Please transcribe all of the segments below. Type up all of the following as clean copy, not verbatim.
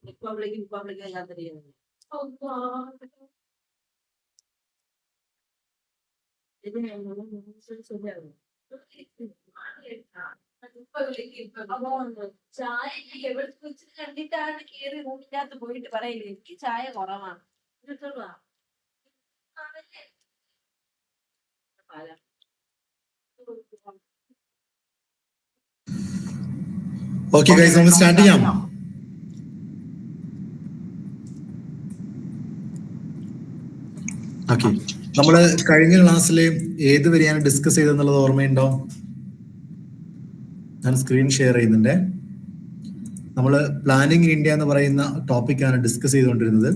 Republic എല്ലാം தெரியாது. ചായ എവിടെ കണ്ടിട്ടാണ് കേറി റൂമിനകത്ത് പോയിട്ട് പറയില്ല എനിക്ക് ചായ കുറവാണ്. ഓക്കെ ഗൈസ്, നമുക്ക് സ്റ്റാർട്ട് ചെയ്യാം. ഓക്കെ, നമ്മള് കഴിഞ്ഞ ക്ലാസ്സിൽ ഏത് വരെയാണ് ഡിസ്കസ് ചെയ്തെന്നുള്ളത് ഓർമ്മയുണ്ടോ? ഞാൻ സ്ക്രീൻ ഷെയർ ചെയ്യുന്നുണ്ട്. നമ്മൾ പ്ലാനിങ് ഇൻ ഇന്ത്യ എന്ന് പറയുന്ന ടോപ്പിക്കാണ് ഡിസ്കസ് ചെയ്തുകൊണ്ടിരുന്നത്.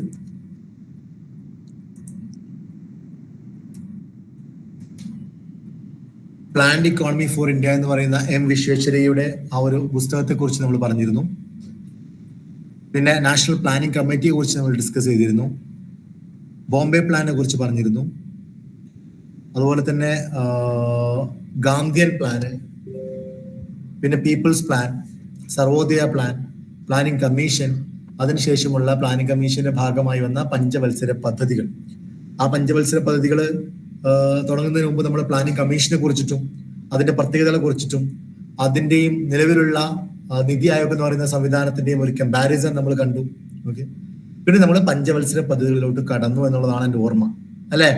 പ്ലാൻഡ് ഇക്കോണമി ഫോർ ഇന്ത്യ എന്ന് പറയുന്ന എം വിശ്വേശ്വരയ്യയുടെ ആ ഒരു പുസ്തകത്തെ കുറിച്ച് നമ്മൾ പറഞ്ഞിരുന്നു. പിന്നെ നാഷണൽ പ്ലാനിംഗ് കമ്മിറ്റിയെ കുറിച്ച് നമ്മൾ ഡിസ്കസ് ചെയ്തിരുന്നു. ബോംബെ പ്ലാനെ കുറിച്ച് പറഞ്ഞിരുന്നു. അതുപോലെ തന്നെ ഗാന്ധിയൻ പ്ലാന്, പിന്നെ people's plan, Sarvodaya plan, planning commission, അതിനുശേഷമുള്ള പ്ലാനിംഗ് കമ്മീഷന്റെ ഭാഗമായി വന്ന പഞ്ചവത്സര പദ്ധതികൾ. ആ പഞ്ചവത്സര പദ്ധതികൾ തുടങ്ങുന്നതിന് മുമ്പ് നമ്മൾ പ്ലാനിംഗ് കമ്മീഷനെ കുറിച്ചിട്ടും അതിന്റെ പ്രത്യേകതകളെ കുറിച്ചിട്ടും അതിന്റെയും നിലവിലുള്ള നിതി ആയോഗ് എന്ന് പറയുന്ന സംവിധാനത്തിന്റെയും ഒരു കമ്പാരിസൺ നമ്മൾ കണ്ടു. ഓക്കെ, പിന്നെ നമ്മൾ പഞ്ചവത്സര പദ്ധതികളിലോട്ട് കടന്നു എന്നുള്ളതാണ് എൻ്റെ ഓർമ്മ, അല്ലെ?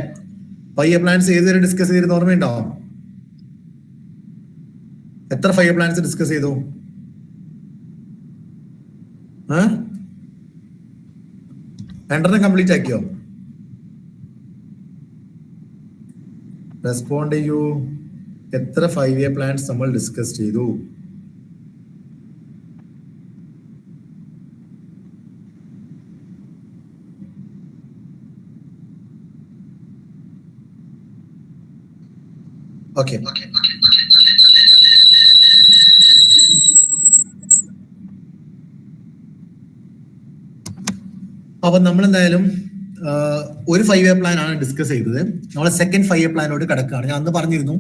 5 ഇയർ പ്ലാൻസ് ഏതുവരെ ഡിസ്കസ് ചെയ്തിരുന്ന ഓർമ്മയുണ്ടോ? എത്ര 5 ഇയർ പ്ലാൻസ് ഡിസ്കസ് ചെയ്തു? 2 കംപ്ലീറ്റ് ആക്കിയോ? റെസ്പോണ്ട് ചെയ്യൂ. എത്ര 5 ഇയർ പ്ലാൻസ് നമ്മൾ ഡിസ്കസ് ചെയ്തു? ഓക്കെ, അപ്പൊ നമ്മൾ എന്തായാലും ഒരു 5 ഇയർ പ്ലാൻ ആണ് ഡിസ്കസ് ചെയ്തത്. നമ്മൾ സെക്കൻഡ് 5 ഇയർ പ്ലാനോട് കിടക്കുകയാണ്. ഞാൻ അന്ന് പറഞ്ഞിരുന്നു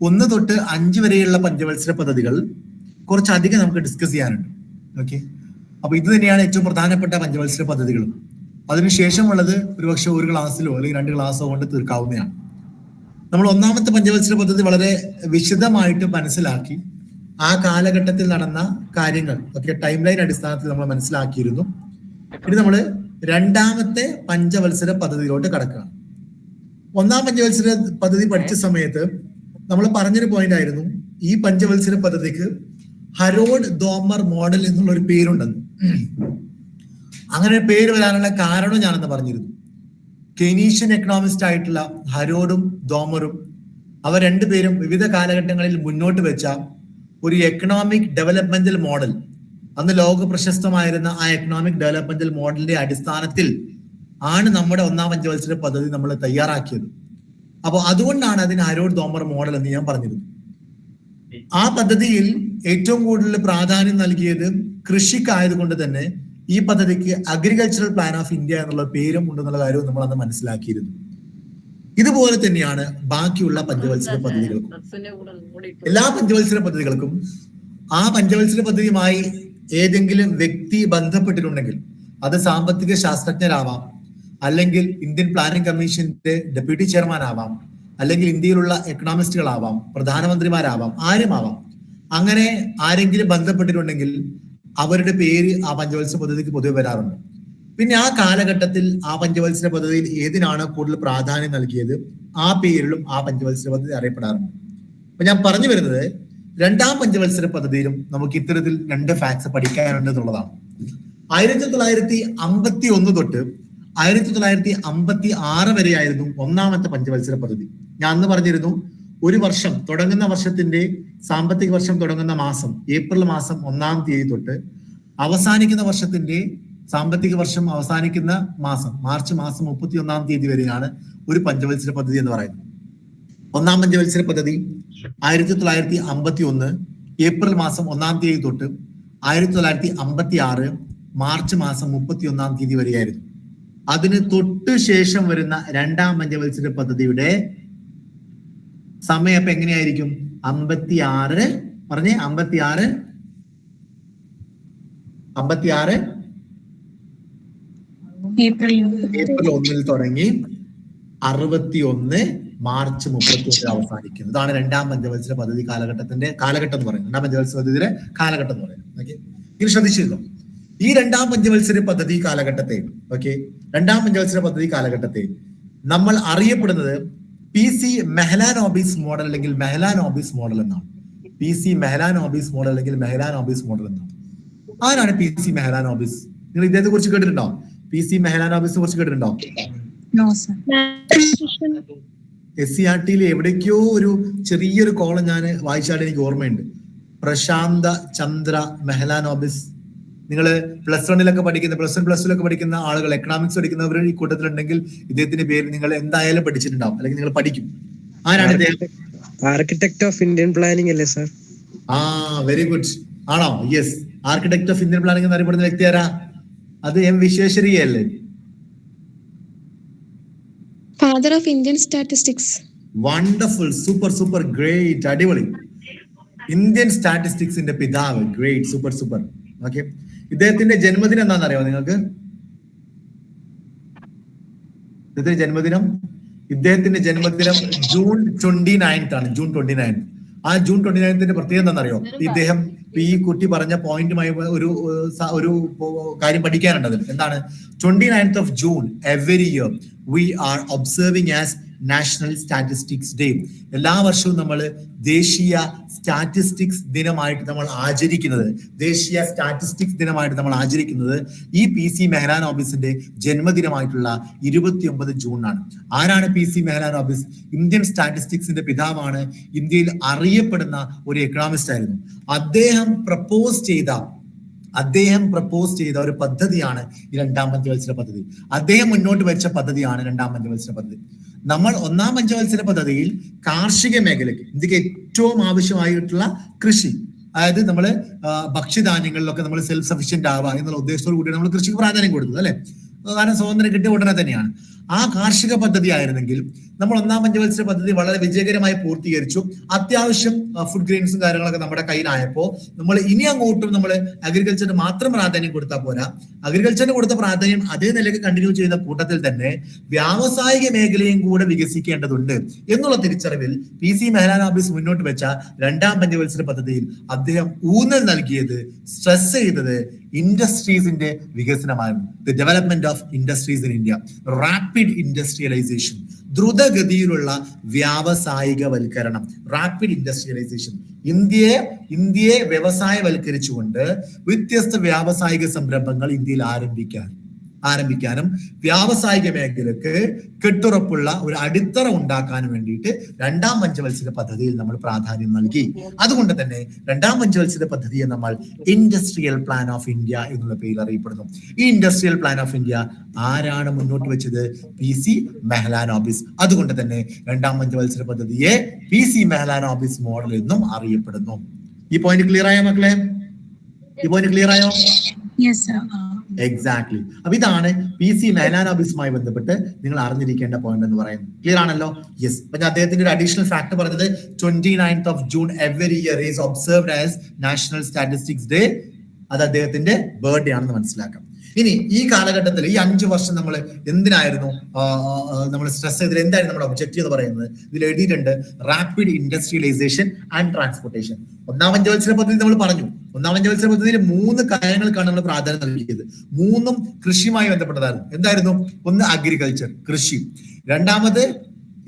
1 തൊട്ട് 5 വരെയുള്ള പഞ്ചവത്സര പദ്ധതികൾ കുറച്ചധികം നമുക്ക് ഡിസ്കസ് ചെയ്യാനുണ്ട്. ഓക്കെ, അപ്പൊ ഇത് തന്നെയാണ് ഏറ്റവും പ്രധാനപ്പെട്ട പഞ്ചവത്സര പദ്ധതികളും. അതിനുശേഷമുള്ളത് ഒരുപക്ഷെ ഒരു ക്ലാസ്സിലോ അല്ലെങ്കിൽ 2 ക്ലാസ്സോ കൊണ്ട് തീർക്കാവുന്നതാണ്. നമ്മൾ ഒന്നാമത്തെ പഞ്ചവത്സര പദ്ധതി വളരെ വിശദമായിട്ട് മനസ്സിലാക്കി ആ കാലഘട്ടത്തിൽ നടന്ന കാര്യങ്ങൾ ഒക്കെ ടൈം ലൈൻ അടിസ്ഥാനത്തിൽ നമ്മൾ മനസ്സിലാക്കിയിരുന്നു. ഇനി നമ്മൾ രണ്ടാമത്തെ പഞ്ചവത്സര പദ്ധതിയിലോട്ട് കടക്കുകയാണ്. ഒന്നാം പഞ്ചവത്സര പദ്ധതി പഠിച്ച സമയത്ത് നമ്മൾ പറഞ്ഞൊരു പോയിന്റ് ആയിരുന്നു, ഈ പഞ്ചവത്സര പദ്ധതിക്ക് ഹരോഡ് ദോമർ മോഡൽ എന്നുള്ള ഒരു പേരുണ്ടെന്ന്. അങ്ങനെ പേര് വരാനുള്ള കാരണം ഞാനെന്ന് പറഞ്ഞിരുന്നു. കെനീഷ്യൻ എക്കണോമിസ്റ്റ് ആയിട്ടുള്ള ഹരോഡും ദോമറും അവർ രണ്ടുപേരും വിവിധ കാലഘട്ടങ്ങളിൽ മുന്നോട്ട് വെച്ച ഒരു എക്കണോമിക് ഡെവലപ്മെന്റൽ മോഡൽ, അന്ന് ലോക പ്രശസ്തമായിരുന്ന ആ എക്കണോമിക് ഡെവലപ്മെന്റൽ മോഡലിന്റെ അടിസ്ഥാനത്തിൽ ആണ് നമ്മുടെ ഒന്നാം പഞ്ചവത്സര പദ്ധതി നമ്മൾ തയ്യാറാക്കിയത്. അപ്പോൾ അതുകൊണ്ടാണ് അതിന് ഹരോഡ് ദോമർ മോഡൽ എന്ന് ഞാൻ പറഞ്ഞിരുന്നു. ആ പദ്ധതിയിൽ ഏറ്റവും കൂടുതൽ പ്രാധാന്യം നൽകിയത് കൃഷിക്കായതുകൊണ്ട് തന്നെ ഈ പദ്ധതിക്ക് അഗ്രികൾച്ചറൽ പ്ലാൻ ഓഫ് ഇന്ത്യ എന്നുള്ള പേരും ഉണ്ടെന്നുള്ള കാര്യവും നമ്മൾ അന്ന് മനസ്സിലാക്കിയിരുന്നു. ഇതുപോലെ തന്നെയാണ് ബാക്കിയുള്ള പഞ്ചവത്സര പദ്ധതികൾക്കും. എല്ലാ പഞ്ചവത്സര പദ്ധതികൾക്കും ആ പഞ്ചവത്സര പദ്ധതിയുമായി ഏതെങ്കിലും വ്യക്തി ബന്ധപ്പെട്ടിട്ടുണ്ടെങ്കിൽ അത് സാമ്പത്തിക ശാസ്ത്രജ്ഞരാവാം, അല്ലെങ്കിൽ ഇന്ത്യൻ പ്ലാനിംഗ് കമ്മീഷന്റെ ഡെപ്യൂട്ടി ചെയർമാൻ ആവാം, അല്ലെങ്കിൽ ഇന്ത്യയിലുള്ള എക്കണോമിസ്റ്റുകളാവാം, പ്രധാനമന്ത്രിമാരാവാം, ആരുമാവാം. അങ്ങനെ ആരെങ്കിലും ബന്ധപ്പെട്ടിട്ടുണ്ടെങ്കിൽ അവരുടെ പേര് ആ പഞ്ചവത്സര പദ്ധതിക്ക് പൊതുവെ വരാറുണ്ട്. പിന്നെ ആ കാലഘട്ടത്തിൽ ആ പഞ്ചവത്സര പദ്ധതിയിൽ ഏതിനാണ് കൂടുതൽ പ്രാധാന്യം നൽകിയത് ആ പേരിലും ആ പഞ്ചവത്സര പദ്ധതി അറിയപ്പെടാറുണ്ട്. അപ്പൊ ഞാൻ പറഞ്ഞു വരുന്നത്, രണ്ടാം പഞ്ചവത്സര പദ്ധതിയിലും നമുക്ക് ഇത്തരത്തിൽ 2 ഫാക്ട്സ് പഠിക്കാനുണ്ട് എന്നുള്ളതാണ്. 1951 തൊട്ട് 1956 വരെയായിരുന്നു ഒന്നാമത്തെ പഞ്ചവത്സര പദ്ധതി. ഞാൻ അന്ന് പറഞ്ഞിരുന്നു, ഒരു വർഷം തുടങ്ങുന്ന വർഷത്തിന്റെ സാമ്പത്തിക വർഷം തുടങ്ങുന്ന മാസം ഏപ്രിൽ മാസം 1-ാം തീയതി തൊട്ട് അവസാനിക്കുന്ന വർഷത്തിന്റെ സാമ്പത്തിക വർഷം അവസാനിക്കുന്ന മാസം മാർച്ച് മാസം 31-ാം തീയതി വരെയാണ് ഒരു പഞ്ചവത്സര പദ്ധതി എന്ന് പറയുന്നത്. ഒന്നാം പഞ്ചവത്സര പദ്ധതി 1951 ഏപ്രിൽ മാസം 1-ാം തീയതി തൊട്ട് 1956 മാർച്ച് മാസം 31-ാം തീയതി വരെയായിരുന്നു. അതിന് തൊട്ട് ശേഷം വരുന്ന രണ്ടാം പഞ്ചവത്സര പദ്ധതിയുടെ സമയം അപ്പൊ എങ്ങനെയായിരിക്കും? 56 പറഞ്ഞേ, 56 ഏപ്രിൽ ഏപ്രിൽ 1 തുടങ്ങി 61 മാർച്ച് 31 അവസാനിക്കുന്നു. ഇതാണ് രണ്ടാം പഞ്ചവത്സര പദ്ധതി കാലഘട്ടം എന്ന് പറയുന്നത്. രണ്ടാം പഞ്ചവത്സര പദ്ധതിയുടെ കാലഘട്ടം എന്ന് പറയുന്നത്. ഓക്കെ, ഇത് ശ്രദ്ധിച്ചിരുന്നു. ഈ രണ്ടാം പഞ്ചവത്സര പദ്ധതി കാലഘട്ടത്തെ രണ്ടാം പഞ്ചവത്സര പദ്ധതി കാലഘട്ടത്തെ നമ്മൾ അറിയപ്പെടുന്നത് PC മെഹ്ലാനോബിസ് മോഡൽ അല്ലെങ്കിൽ മെഹ്ലാനോബിസ് മോഡൽ എന്നാണ്. PC മെഹ്ലാനോബിസ് മോഡൽ അല്ലെങ്കിൽ മെഹ്ലാനോബിസ് മോഡൽ എന്നാണ്. ആരാണ് PC മെഹ്ലാനോബിസ്? നിങ്ങൾ ഇദ്ദേഹത്തെ കുറിച്ച് കേട്ടിട്ടുണ്ടോ? PC മെഹ്ലാനോബിസിനെ കുറിച്ച് കേട്ടിട്ടുണ്ടോ? SCERT-യിൽ എവിടേക്കോ ഒരു ചെറിയൊരു കോളം ഞാൻ വായിച്ചാൽ എനിക്ക് ഓർമ്മയുണ്ട്. പ്രശാന്ത ചന്ദ്ര മെഹ്ലാനോബിസ്. നിങ്ങൾ പ്ലസ് 1 പഠിക്കുന്ന പ്ലസ് 2 പഠിക്കുന്ന ആളുകൾ, എക്കണോമിക്സ് പഠിക്കുന്നവർ ഈ കൂട്ടത്തിലുണ്ടെങ്കിൽ ഇദ്ദേഹത്തിന്റെ പേര് നിങ്ങൾ എന്തായാലും പഠിച്ചിട്ടുണ്ടാവും, അല്ലെങ്കിൽ നിങ്ങൾ പഠിക്കും. ആരാണ് ഇദ്ദേഹം? ആർക്കിടെക്ട് ഓഫ് ഇന്ത്യൻ പ്ലാനിംഗ് അല്ലേ സാർ? Very good. ആണോ? Yes, architect of Indian planning എന്നറിയപ്പെടുന്ന വ്യക്തി ആരാ? അത് M വിശ്വേശ്വരയ്യ അല്ലേ? Father of Indian statistics. Wonderful, super, great, അടിപൊളി. ഇന്ത്യൻ സ്റ്റാറ്റിസ്റ്റിക്സിന്റെ പിതാവ്. Great, super. ഓക്കെ, ഇദ്ദേഹത്തിന്റെ ജന്മദിനം എന്താണെന്ന് അറിയാമോ നിങ്ങൾക്ക്? ഇദ്ദേഹത്തിന്റെ ജന്മദിനം ജൂൺ 29 ആണ്. ജൂൺ 29. ആ ജൂൺ 29 പ്രത്യേകത എന്താണെന്നറിയോ? ഇദ്ദേഹം ഈ കുട്ടി പറഞ്ഞ പോയിന്റുമായി ഒരു കാര്യം പഠിക്കാനുണ്ട് അതിൽ. എന്താണ്? 29th of June every year we are observing as national statistics day. എല്ലാ വർഷവും നമ്മൾ ദേശീയ സ്റ്റാറ്റിസ്റ്റിക്സ് ദിനമായിട്ട് നമ്മൾ ആചരിക്കുന്നത് ഈ PC മെഹ്ലാനോബിസിന്റെ ജന്മദിനമായിട്ടുള്ള 29 ജൂണിനാണ്. ആരാണ് PC മെഹ്ലാനോബിസ്? ഇന്ത്യൻ സ്റ്റാറ്റിസ്റ്റിക്സിന്റെ പിതാവാണ്. ഇന്ത്യയിൽ അറിയപ്പെടുന്ന ഒരു എക്കണോമിസ്റ്റ് ആയിരുന്നു. അദ്ദേഹം പ്രപ്പോസ് ചെയ്ത ഒരു പദ്ധതിയാണ് ഈ രണ്ടാം പഞ്ചവത്സര പദ്ധതി. അദ്ദേഹം മുന്നോട്ട് വെച്ച പദ്ധതിയാണ് രണ്ടാം പഞ്ചവത്സര പദ്ധതി. നമ്മൾ ഒന്നാം പഞ്ചവത്സര പദ്ധതിയിൽ കാർഷിക മേഖലയ്ക്ക് ഇന്ത്യക്ക് ഏറ്റവും ആവശ്യമായിട്ടുള്ള കൃഷി, അതായത് നമ്മൾ ഭക്ഷ്യധാന്യങ്ങളിലൊക്കെ നമ്മൾ സെൽഫ് സഫിഷ്യന്റ് ആവുക എന്നുള്ള ഉദ്ദേശത്തോടു കൂടിയാണ് നമ്മൾ കൃഷിക്ക് പ്രാധാന്യം കൊടുത്തത് അല്ലെ? കാരണം സ്വാതന്ത്ര്യം കിട്ടിയ ഉടനെ തന്നെയാണ്. ആ കാർഷിക പദ്ധതി ആയിരുന്നെങ്കിൽ നമ്മൾ ഒന്നാം പഞ്ചവത്സര പദ്ധതി വളരെ വിജയകരമായി പൂർത്തീകരിച്ചു. അത്യാവശ്യം ഫുഡ് ഗ്രെയിൻസും കാര്യങ്ങളൊക്കെ നമ്മുടെ കയ്യിലായപ്പോൾ നമ്മൾ ഇനി അങ്ങോട്ടും നമ്മൾ അഗ്രികൾച്ചറിന് മാത്രം പ്രാധാന്യം കൊടുത്താൽ പോരാ. അഗ്രികൾച്ചറിന് കൊടുത്ത പ്രാധാന്യം അതേ നിലയ്ക്ക് കണ്ടിന്യൂ ചെയ്യുന്ന കൂട്ടത്തിൽ തന്നെ വ്യാവസായിക മേഖലയും കൂടെ വികസിക്കേണ്ടതുണ്ട് എന്നുള്ള തിരിച്ചറിവിൽ PC മെഹ്ലാനോബിസ് മുന്നോട്ട് വെച്ച രണ്ടാം പഞ്ചവത്സര പദ്ധതിയിൽ അദ്ദേഹം ഊന്നൽ നൽകിയത്, സ്ട്രെസ് ചെയ്തത് ഇൻഡസ്ട്രീസിന്റെ വികസനമായിരുന്നു. The development of industries in India, rapid industrialization, ദ്രുതഗതിയിലുള്ള വ്യാവസായികവൽക്കരണം, റാപ്പിഡ് ഇൻഡസ്ട്രിയലൈസേഷൻ. ഇന്ത്യയെ വ്യവസായവൽക്കരിച്ചുകൊണ്ട് വ്യത്യസ്ത വ്യാവസായിക സംരംഭങ്ങൾ ഇന്ത്യയിൽ ആരംഭിക്കാനും വ്യാവസായിക മേഖലക്ക് കെട്ടുറപ്പുള്ള ഒരു അടിത്തറ ഉണ്ടാക്കാനും വേണ്ടിയിട്ട് രണ്ടാം പഞ്ചവത്സര പദ്ധതിയിൽ നമ്മൾ പ്രാധാന്യം നൽകി. അതുകൊണ്ട് തന്നെ രണ്ടാം പഞ്ചവത്സര പദ്ധതിയെ നമ്മൾ ഇൻഡസ്ട്രിയൽ പ്ലാൻ ഓഫ് ഇന്ത്യ എന്നുള്ള പേരിൽ അറിയപ്പെടുന്നു. ഈ ഇൻഡസ്ട്രിയൽ പ്ലാൻ ഓഫ് ഇന്ത്യ ആരാണ് മുന്നോട്ട് വെച്ചത്? PC മെഹ്ലാനോബിസ്. അതുകൊണ്ട് തന്നെ രണ്ടാം പഞ്ചവത്സര പദ്ധതിയെ PC മെഹ്ലാനോബിസ് മോഡൽ എന്നും അറിയപ്പെടുന്നു. ഈ പോയിന്റ് ക്ലിയർ ആയോ മക്കളെ? എക്സാക്ട്ലി. അപ്പൊ ഇതാണ് PC മെഹ്ലാനോബിസുമായി ബന്ധപ്പെട്ട് നിങ്ങൾ അറിഞ്ഞിരിക്കേണ്ട പോയിന്റ് എന്ന് പറയുന്നത്. ക്ലിയർ ആണല്ലോ? യെസ്. പിന്നെ അദ്ദേഹത്തിന്റെ ഒരു അഡീഷണൽ ഫാക്ട് പറഞ്ഞത് 29th of June every year is observed as national statistics day. അത് അദ്ദേഹത്തിന്റെ ബർത്ത്ഡേ ആണെന്ന് മനസ്സിലാക്കാം. ഇനി ഈ കാലഘട്ടത്തിൽ ഈ 5 വർഷം നമ്മൾ എന്തിനായിരുന്നു നമ്മൾ സ്ട്രെസ് ചെയ്തത്? എന്തായിരുന്നു നമ്മുടെ ഒബ്ജക്റ്റീവ് എന്ന് പറയുന്നത്? ഇതിൽ എഴുതിയിട്ടുണ്ട്, റാപ്പിഡ് ഇൻഡസ്ട്രിയലൈസേഷൻ ആൻഡ് ട്രാൻസ്പോർട്ടേഷൻ. ഒന്നാം പഞ്ചവത്സര പദ്ധതി നമ്മൾ പറഞ്ഞു. ഒന്നാം പഞ്ചവത്സര പദ്ധതിയിൽ 3 കാര്യങ്ങൾക്കാണ് നമ്മൾ പ്രാധാന്യം നൽകിയത്. 3ഉം കൃഷിയുമായി ബന്ധപ്പെട്ടതായിരുന്നു. എന്തായിരുന്നു? ഒന്ന് അഗ്രികൾച്ചർ, കൃഷി. രണ്ടാമത്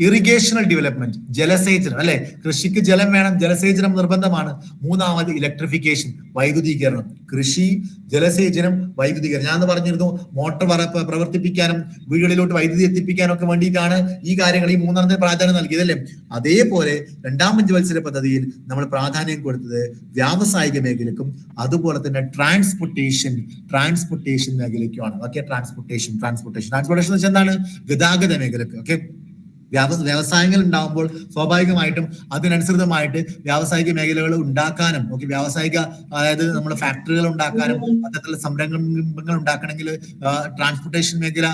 ഇറിഗേഷണൽ ഡെവലപ്മെന്റ്, ജലസേചനം അല്ലെ? കൃഷിക്ക് ജലം വേണം, ജലസേചനം നിർബന്ധമാണ്. മൂന്നാമത് ഇലക്ട്രിഫിക്കേഷൻ, വൈദ്യുതീകരണം. കൃഷി, ജലസേചനം, വൈദ്യുതീകരണം. ഞാൻ പറഞ്ഞിരുന്നു, മോട്ടോർ പ്രവർത്തിപ്പിക്കാനും വീടുകളിലോട്ട് വൈദ്യുതി എത്തിപ്പിക്കാനും ഒക്കെ വേണ്ടിയിട്ടാണ് ഈ കാര്യങ്ങൾ, ഈ 3 പ്രാധാന്യം നൽകിയതല്ലേ? അതേപോലെ രണ്ടാം പഞ്ചവത്സര പദ്ധതിയിൽ നമ്മൾ പ്രാധാന്യം കൊടുത്തത് വ്യാവസായിക മേഖലയ്ക്കും അതുപോലെ തന്നെ ട്രാൻസ്പോർട്ടേഷൻ മേഖലയ്ക്കുമാണ്. ഓക്കെ, ട്രാൻസ്പോർട്ടേഷൻ എന്ന് വെച്ചാൽ എന്താണ്? ഗതാഗത മേഖലക്ക്. ഓക്കെ, വ്യവസായങ്ങൾ ഉണ്ടാകുമ്പോൾ സ്വാഭാവികമായിട്ടും അതിനനുസൃതമായിട്ട് വ്യാവസായിക മേഖലകൾ ഉണ്ടാക്കാനും വ്യാവസായിക അതായത് നമ്മുടെ ഫാക്ടറികൾ ഉണ്ടാക്കാനും അത്തരത്തിലുള്ള സംരംഭങ്ങൾ ഉണ്ടാക്കണമെങ്കിൽ ട്രാൻസ്പോർട്ടേഷൻ മേഖല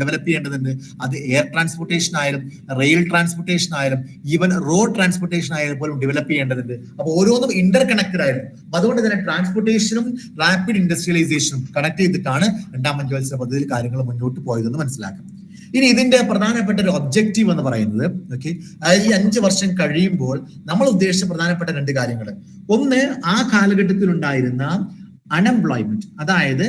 ഡെവലപ്പ് ചെയ്യേണ്ടതുണ്ട്. അത് എയർ ട്രാൻസ്പോർട്ടേഷൻ ആയാലും റെയിൽ ട്രാൻസ്പോർട്ടേഷൻ ആയാലും ഈവൻ റോഡ് ട്രാൻസ്പോർട്ടേഷൻ ആയാലും പോലും ഡെവലപ്പ് ചെയ്യേണ്ടതുണ്ട്. അപ്പൊ ഓരോന്നും ഇന്റർ കണക്റ്റഡ് ആയിരുന്നു. അതുകൊണ്ട് തന്നെ ട്രാൻസ്പോർട്ടേഷനും റാപ്പിഡ് ഇൻഡസ്ട്രിയലൈസേഷനും കണക്ട് ചെയ്തിട്ടാണ് രണ്ടാം പഞ്ചവത്സര പദ്ധതിയിൽ കാര്യങ്ങൾ മുന്നോട്ട് പോയതെന്ന് മനസ്സിലാക്കാം. ഇനി ഇതിന്റെ പ്രധാനപ്പെട്ട ഒരു ഒബ്ജക്റ്റീവ് എന്ന് പറയുന്നത് അതായത് ഈ 5 വർഷം കഴിയുമ്പോൾ നമ്മൾ ഉദ്ദേശിച്ച പ്രധാനപ്പെട്ട 2 കാര്യങ്ങൾ. ഒന്ന്, ആ കാലഘട്ടത്തിൽ ഉണ്ടായിരുന്ന അൺഎംപ്ലോയ്മെന്റ്, അതായത്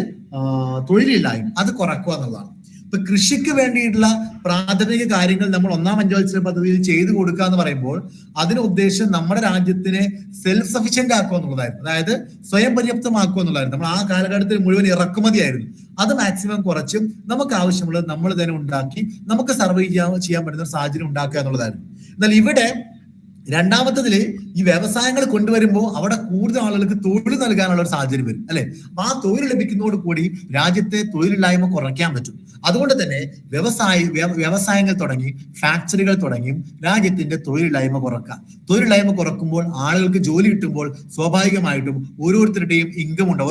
തൊഴിലില്ലായ്മ, അത് കുറക്കുക എന്നുള്ളതാണ്. ഇപ്പൊ കൃഷിക്ക് വേണ്ടിയിട്ടുള്ള പ്രാഥമിക കാര്യങ്ങൾ നമ്മൾ ഒന്നാം പഞ്ചവത്സര പദ്ധതിയിൽ ചെയ്തു കൊടുക്കുക എന്ന് പറയുമ്പോൾ അതിന് ഉദ്ദേശം നമ്മുടെ രാജ്യത്തിനെ സെൽഫ് സഫിഷ്യന്റ് ആക്കുക എന്നുള്ളതായിരുന്നു. അതായത് സ്വയം പര്യാപ്തമാക്കുക എന്നുള്ളതായിരുന്നു. നമ്മൾ ആ കാലഘട്ടത്തിൽ മുഴുവൻ ഇറക്കുമതിയായിരുന്നു. അത് മാക്സിമം കുറച്ച് നമുക്ക് ആവശ്യമുള്ളത് നമ്മൾ തന്നെ ഉണ്ടാക്കി നമുക്ക് സർവൈവ് ചെയ്യാൻ പറ്റുന്ന ഒരു സാഹചര്യം ഉണ്ടാക്കുക എന്നുള്ളതായിരുന്നു. എന്നാൽ ഇവിടെ രണ്ടാമത്തതില് ഈ വ്യവസായങ്ങൾ കൊണ്ടുവരുമ്പോൾ അവിടെ കൂടുതൽ ആളുകൾക്ക് തൊഴിൽ നൽകാനുള്ള ഒരു സാഹചര്യം വരും, അല്ലെ? അപ്പൊ ആ തൊഴിൽ ലഭിക്കുന്നതോട് കൂടി രാജ്യത്തെ തൊഴിലില്ലായ്മ കുറയ്ക്കാൻ പറ്റും. അതുകൊണ്ട് തന്നെ വ്യവസായങ്ങൾ തുടങ്ങി, ഫാക്ടറികൾ തുടങ്ങി രാജ്യത്തിന്റെ തൊഴിലില്ലായ്മ കുറക്കാം. തൊഴിലില്ലായ്മ കുറക്കുമ്പോൾ ആളുകൾക്ക് ജോലി കിട്ടുമ്പോൾ സ്വാഭാവികമായിട്ടും ഓരോരുത്തരുടെയും ഇൻകം ഉണ്ടാവും,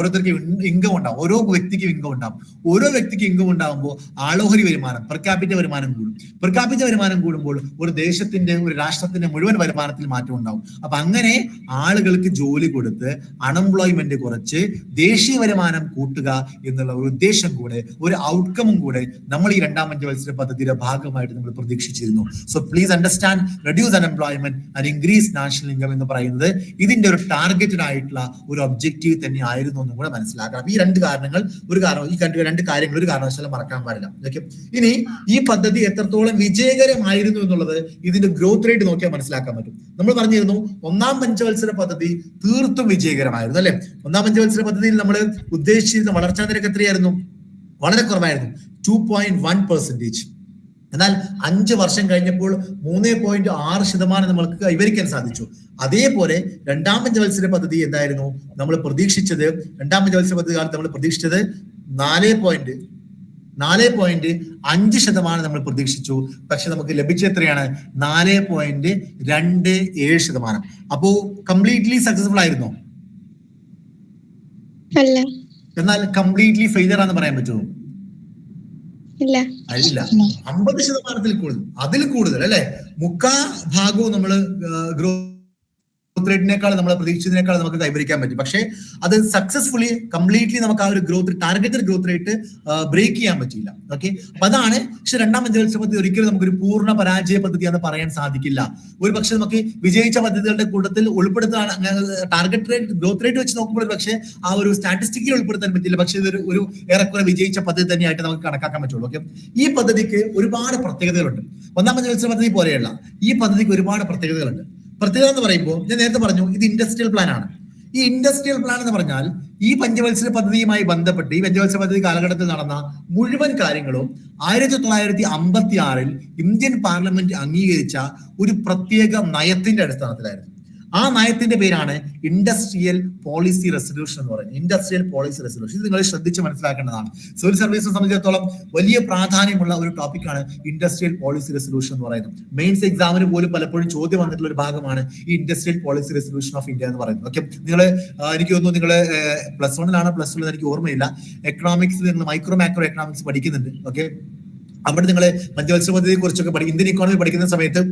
ഓരോ വ്യക്തിക്കും ഇൻകം ഉണ്ടാവും. ഓരോ വ്യക്തിക്ക് ഇൻകം ഉണ്ടാകുമ്പോൾ ആളോഹരി വരുമാനം, പെർ ക്യാപിറ്റ വരുമാനം കൂടും. പെർ ക്യാപിറ്റ വരുമാനം കൂടുമ്പോൾ ഒരു ദേശത്തിന്റെ, ഒരു രാഷ്ട്രത്തിന്റെ മുഴുവൻ വരുമാനത്തിൽ മാറ്റം ഉണ്ടാവും. അപ്പൊ അങ്ങനെ ആളുകൾക്ക് ജോലി കൊടുത്ത് അൺഎംപ്ലോയ്മെന്റ് കുറച്ച് ദേശീയ വരുമാനം കൂട്ടുക എന്നുള്ള ഒരു ഉദ്ദേശം കൂടെ, ഒരു ഔട്ട്കമും കൂടെ നമ്മൾ ഈ രണ്ടാം പഞ്ചവത്സര പദ്ധതിയുടെ ഭാഗമായിട്ട് നമ്മൾ പ്രതീക്ഷിച്ചിരുന്നു. So please understand, reduce unemployment and increase national income എന്ന് പറയുന്നത് ഇതിന്റെ ഒരു ടാർഗറ്റഡ് ആയിട്ടുള്ള ഒരു ഒബ്ജക്റ്റീവ് തന്നെ ആയിരുന്നു എന്നും കൂടെ മനസ്സിലാക്കണം. ഈ 2 കാരണങ്ങൾ, ഈ 2 കാര്യങ്ങൾ ഒരു കാരണവശാലും മറക്കാൻ പാടില്ല. ഓക്കെ, ഇനി ഈ പദ്ധതി എത്രത്തോളം വിജയകരമായിരുന്നു എന്നുള്ളത് ഇതിന്റെ ഗ്രോത്ത് റേറ്റ് നോക്കിയാൽ മനസ്സിലാക്കാൻ പറ്റും. നമ്മൾ പറഞ്ഞിരുന്നു ഒന്നാം പഞ്ചവത്സര പദ്ധതി തീർത്തും വിജയകരമായിരുന്നു, അല്ലെ? ഒന്നാം പഞ്ചവത്സര പദ്ധതിയിൽ നമ്മൾ ഉദ്ദേശിച്ചിരുന്ന വളർച്ചാ നിരക്ക് എത്രയായിരുന്നു? വളരെ കുറവായിരുന്നു, 2.1%. എന്നാൽ 5 വർഷം കഴിഞ്ഞപ്പോൾ 3.6% നമ്മൾക്ക് കൈവരിക്കാൻ സാധിച്ചു. അതേപോലെ രണ്ടാം പഞ്ചവത്സര പദ്ധതി എന്തായിരുന്നു നമ്മൾ പ്രതീക്ഷിച്ചത്? രണ്ടാം പഞ്ചവത്സര പദ്ധതി കാലത്ത് നമ്മൾ പ്രതീക്ഷിച്ചത് 4.5% നമ്മൾ പ്രതീക്ഷിച്ചു. പക്ഷെ നമുക്ക് ലഭിച്ച എത്രയാണ്? 4.27%. അപ്പോ കംപ്ലീറ്റ്ലി സക്സസ്ഫുൾ ആയിരുന്നോ? അല്ല. എന്നാൽ കംപ്ലീറ്റ്ലി ഫെയിലിയർ ആണെന്ന് പറയാൻ പറ്റുമോ? ഇല്ല. 50%-ൽ കൂടുതൽ, അതിൽ കൂടുതൽ, അല്ലെ? മുക്കാ ഭാഗവും നമ്മൾ ഗ്രോത്ത് റേറ്റിനേക്കാൾ നമ്മൾ പ്രതീക്ഷിച്ചതിനേക്കാൾ നമുക്ക് കൈവരിക്കാൻ പറ്റും. പക്ഷേ അത് സക്സസ്ഫുള്ളി കംപ്ലീറ്റ്ലി നമുക്ക് ആ ഒരു ടാർഗറ്റഡ് ഗ്രോത്ത് റേറ്റ് ബ്രേക്ക് ചെയ്യാൻ പറ്റിയില്ല. ഓക്കെ, അപ്പൊ അതാണ്. പക്ഷെ രണ്ടാം പഞ്ചവത്സര പദ്ധതി ഒരിക്കലും നമുക്കൊരു പൂർണ്ണ പരാജയ പദ്ധതിയാണെന്ന് പറയാൻ സാധിക്കില്ല. ഒരു പക്ഷെ നമുക്ക് വിജയിച്ച പദ്ധതികളുടെ കൂട്ടത്തിൽ ഉൾപ്പെടുത്താൻ, ടാർഗറ്റ് റേറ്റ് ഗ്രോത്ത് റേറ്റ് വെച്ച് നോക്കുമ്പോൾ പക്ഷേ ആ ഒരു സ്റ്റാറ്റിസ്റ്റിക്കിൽ ഉൾപ്പെടുത്താൻ പറ്റില്ല. പക്ഷെ ഇതൊരു ഏറെക്കുറെ വിജയിച്ച പദ്ധതി തന്നെയായിട്ട് നമുക്ക് കണക്കാക്കാൻ പറ്റുള്ളൂ. ഓക്കെ, ഈ പദ്ധതിക്ക് ഒരുപാട് പ്രത്യേകതകളുണ്ട്. ഒന്നാം പഞ്ചവത്സര പദ്ധതി പോലെയല്ല, ഈ പദ്ധതിക്ക് ഒരുപാട് പ്രത്യേകതകളുണ്ട്. പ്രത്യേകത എന്ന് പറയുമ്പോൾ ഞാൻ നേരത്തെ പറഞ്ഞു, ഇത് ഇൻഡസ്ട്രിയൽ പ്ലാൻ ആണ്. ഈ ഇൻഡസ്ട്രിയൽ പ്ലാൻ എന്ന് പറഞ്ഞാൽ ഈ പഞ്ചവത്സര പദ്ധതിയുമായി ബന്ധപ്പെട്ട് ഈ പഞ്ചവത്സര പദ്ധതി കാലഘട്ടത്തിൽ നടന്ന മുഴുവൻ കാര്യങ്ങളും 1956-ൽ ഇന്ത്യൻ പാർലമെന്റ് അംഗീകരിച്ച ഒരു പ്രത്യേക നയത്തിന്റെ അടിസ്ഥാനത്തിലായിരുന്നു. ആ നയത്തിന്റെ പേരാണ് ഇൻഡസ്ട്രിയൽ പോളിസി റെസൊല്യൂഷൻ എന്ന് പറയുന്നത്. ഇൻഡസ്ട്രിയൽ പോളിസി റെസൊല്യൂഷൻ ഇത് നിങ്ങൾ ശ്രദ്ധിച്ച് മനസ്സിലാക്കേണ്ടതാണ്. സിവിൽ സർവീസിനെ സംബന്ധിച്ചിടത്തോളം വലിയ പ്രാധാന്യമുള്ള ഒരു ടോപ്പിക്കാണ് ഇൻഡസ്ട്രിയൽ പോളിസി റെസൊല്യൂഷൻ എന്ന് പറയുന്നത്. മെയിൻസ് എക്സാമിന് പോലും പലപ്പോഴും ചോദ്യം വന്നിട്ടുള്ള ഒരു ഭാഗമാണ് ഈ industrial policy resolution of India എന്ന് പറയുന്നത്. ഓക്കെ, നിങ്ങൾ എനിക്ക് തോന്നുന്നു നിങ്ങൾ +1 +2 എനിക്ക് ഓർമ്മയില്ല, എക്കണോമിക്സ് നിങ്ങൾ മൈക്രോ മാക്രോ എക്കണോമിക്സ് പഠിക്കുന്നുണ്ട്. ഓക്കെ, അവിടെ നിങ്ങൾ പഞ്ചവത്സര പദ്ധതിയെ കുറിച്ചൊക്കെ ഇന്ത്യൻ ഇക്കോണമി പഠിക്കുന്ന സമയത്ത്